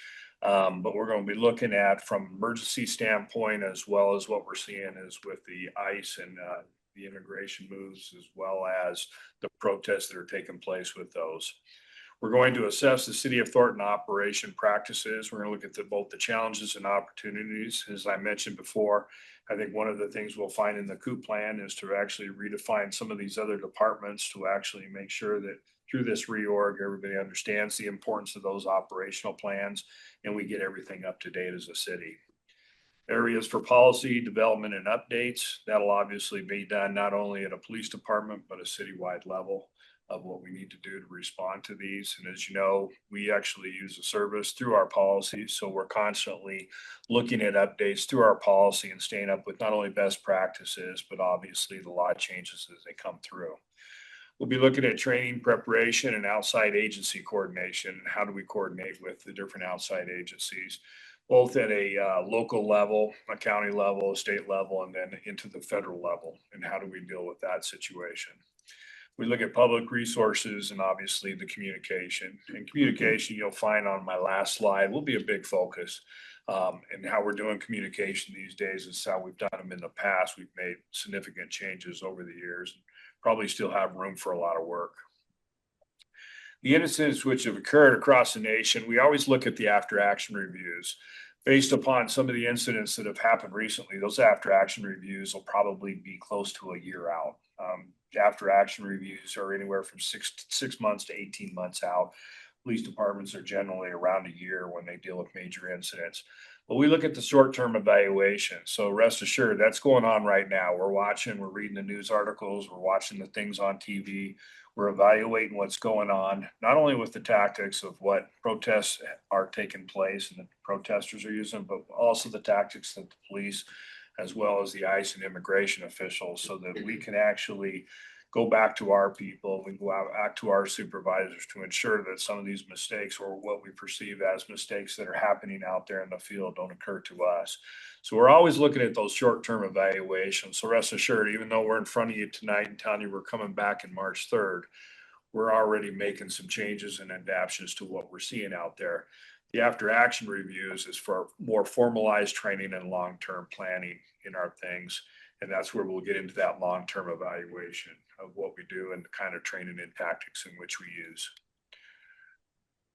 but we're going to be looking at from emergency standpoint as well as what we're seeing is with the ICE and the immigration moves, as well as the protests that are taking place with those. We're going to assess the city of Thornton operation practices. We're going to look at both the challenges and opportunities. As I mentioned before, I think one of the things we'll find in the COOP plan is to actually redefine some of these other departments to actually make sure that through this reorg, everybody understands the importance of those operational plans and we get everything up to date as a city. Areas for policy development and updates. That'll obviously be done not only at a police department, but a citywide level of what we need to do to respond to these. And as you know, we actually use a service through our policies. So we're constantly looking at updates through our policy and staying up with not only best practices, but obviously the law changes as they come through. We'll be looking at training preparation and outside agency coordination. And how do we coordinate with the different outside agencies, both at a local level, a county level, a state level, and then into the federal level. And how do we deal with that situation? We look at public resources and obviously the communication. And communication, you'll find on my last slide, will be a big focus. And how we're doing communication these days is how we've done them in the past. We've made significant changes over the years. Probably still have room for a lot of work. The incidents which have occurred across the nation, we always look at the after action reviews. Based upon some of the incidents that have happened recently, those after action reviews will probably be close to a year out. After action reviews are anywhere from 6 months to 18 months out. Police departments are generally around a year when they deal with major incidents. But we look at the short-term evaluation. So rest assured, that's going on right now. We're watching, we're reading the news articles, we're watching the things on TV. We're evaluating what's going on, not only with the tactics of what protests are taking place and the protesters are using, but also the tactics that the police, as well as the ICE and immigration officials, so that we can actually go back to our people, we go out back to our supervisors to ensure that some of these mistakes or what we perceive as mistakes that are happening out there in the field don't occur to us. So we're always looking at those short-term evaluations. So rest assured, even though we're in front of you tonight and telling you we're coming back in March 3rd, we're already making some changes and adaptations to what we're seeing out there. The after action reviews is for more formalized training and long-term planning in our things. And that's where we'll get into that long-term evaluation of what we do and the kind of training and tactics in which we use.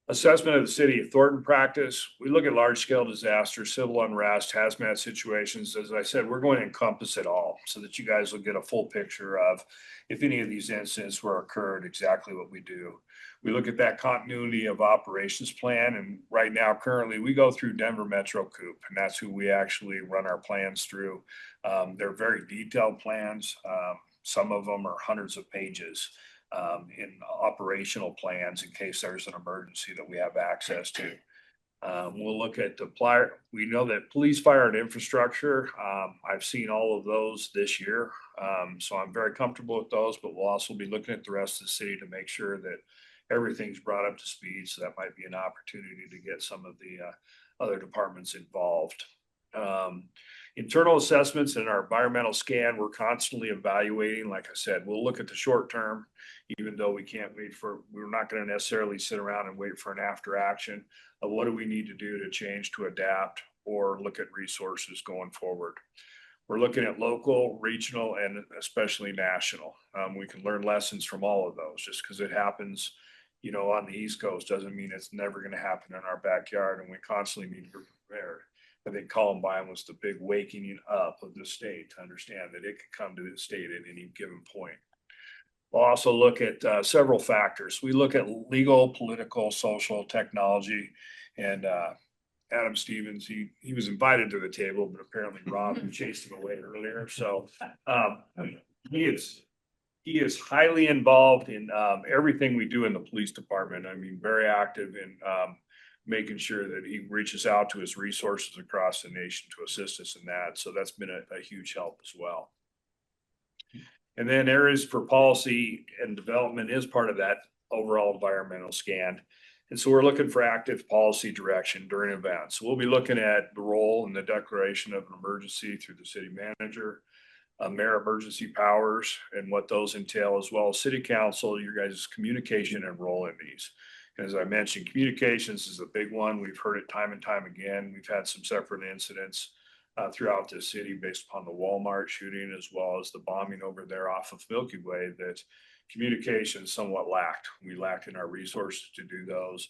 Assessment of the city of Thornton practice. We look at large scale disasters, civil unrest, hazmat situations. As I said, we're going to encompass it all so that you guys will get a full picture of if any of these incidents were occurred, exactly what we do. We look at that continuity of operations plan. And right now, currently, we go through Denver Metro Coop, and that's who we actually run our plans through. They're very detailed plans. Some of them are hundreds of pages. In operational plans in case there's an emergency that we have access to. We'll look at we know that police, fire, and infrastructure. I've seen all of those this year. So I'm very comfortable with those, but we'll also be looking at the rest of the city to make sure that everything's brought up to speed. So that might be an opportunity to get some of the other departments involved. Internal assessments and our environmental scan, we're constantly evaluating. Like I said, we'll look at the short term, even though we're not going to necessarily sit around and wait for an after action of what do we need to do to change, to adapt, or look at resources going forward. We're looking at local, regional, and especially national. We can learn lessons from all of those. Just because it happens, on the East Coast doesn't mean it's never going to happen in our backyard, and we constantly need to be prepared. I think Columbine was the big waking up of the state to understand that it could come to the state at any given point. We'll also look at several factors. We look at legal, political, social, technology, and Adam Stevens, he was invited to the table, but apparently Rob chased him away earlier. So he is highly involved in everything we do in the police department. I mean, very active in making sure that he reaches out to his resources across the nation to assist us in that. So that's been a huge help as well. And then areas for policy and development is part of that overall environmental scan. And so we're looking for active policy direction during events. So we'll be looking at the role and the declaration of an emergency through the city manager, mayor emergency powers and what those entail, as well as city council, your guys' communication and role in these. As I mentioned, communications is a big one. We've heard it time and time again. We've had some separate incidents throughout the city based upon the Walmart shooting, as well as the bombing over there off of Milky Way, that communication somewhat lacked. We lacked in our resources to do those.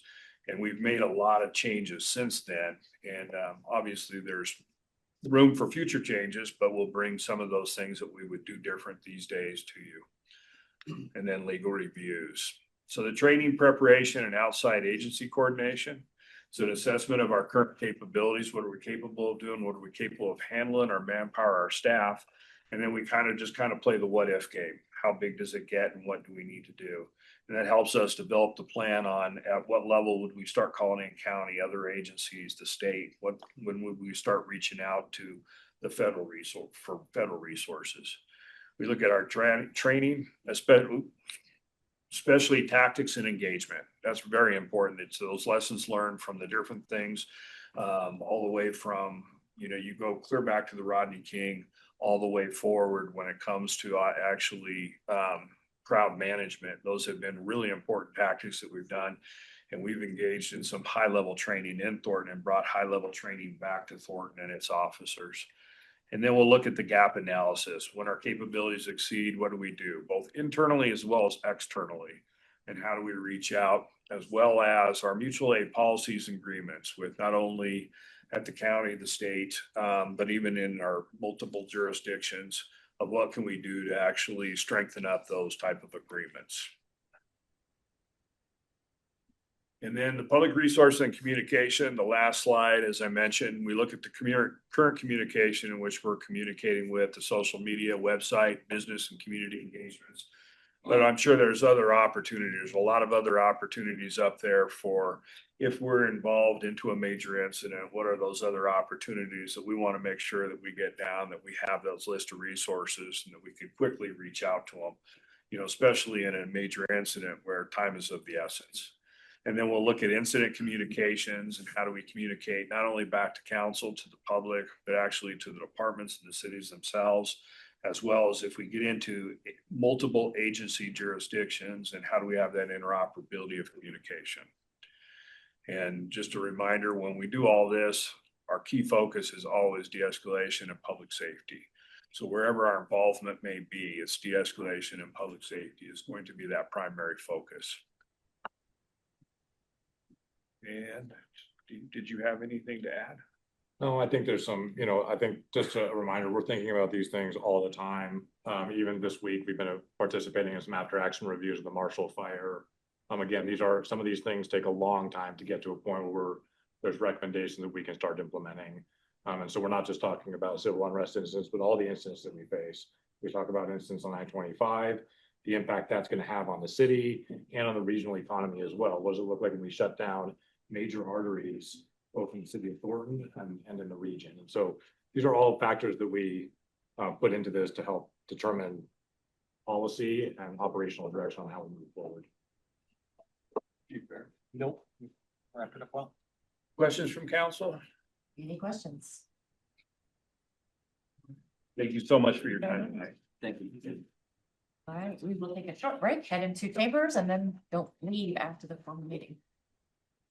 And we've made a lot of changes since then. And obviously there's room for future changes, but we'll bring some of those things that we would do different these days to you. And then legal reviews. So the training, preparation, and outside agency coordination. So an assessment of our current capabilities. What are we capable of doing? What are we capable of handling? Our manpower, our staff. And then we kind of play the what if game. How big does it get and what do we need to do? And that helps us develop the plan on at what level would we start calling in county, other agencies, the state? When would we start reaching out to the federal resources? We look at our training, especially tactics and engagement. That's very important. It's those lessons learned from the different things, all the way from, you go clear back to the Rodney King, all the way forward when it comes to crowd management. Those have been really important tactics that we've done. And we've engaged in some high level training in Thornton and brought high level training back to Thornton and its officers. And then we'll look at the gap analysis. When our capabilities exceed, what do we do? Both internally as well as externally. And how do we reach out, as well as our mutual aid policies and agreements with not only at the county, the state, but even in our multiple jurisdictions of what can we do to actually strengthen up those type of agreements. And then the public resource and communication, the last slide, as I mentioned, we look at the current communication in which we're communicating with the social media, website, business, and community engagements. But I'm sure there's other opportunities, a lot of other opportunities up there for if we're involved into a major incident, what are those other opportunities that we want to make sure that we get down, that we have those list of resources and that we can quickly reach out to them, especially in a major incident where time is of the essence. And then we'll look at incident communications and how do we communicate not only back to council, to the public, but actually to the departments and the cities themselves, as well as if we get into multiple agency jurisdictions and how do we have that interoperability of communication. And just a reminder, when we do all this, our key focus is always de-escalation and public safety. So wherever our involvement may be, it's de-escalation and public safety is going to be that primary focus. And did you have anything to add? No, I think there's some, I think just a reminder, we're thinking about these things all the time. Even this week, we've been participating in some after action reviews of the Marshall Fire. Again, some of these things take a long time to get to a point where there's recommendations that we can start implementing. And so we're not just talking about civil unrest incidents, but all the incidents that we face. We talk about incidents on I-25, the impact that's going to have on the city and on the regional economy as well. What does it look like when we shut down major arteries, both in the city of Thornton and in the region? And so these are all factors that we put into this to help determine policy and operational direction on how we move forward. Nope. Wrap it up well. Questions from council? Any questions? Thank you so much for your time tonight. Thank you. All right, we will take a short break, head into chambers, and then don't leave after the formal meeting.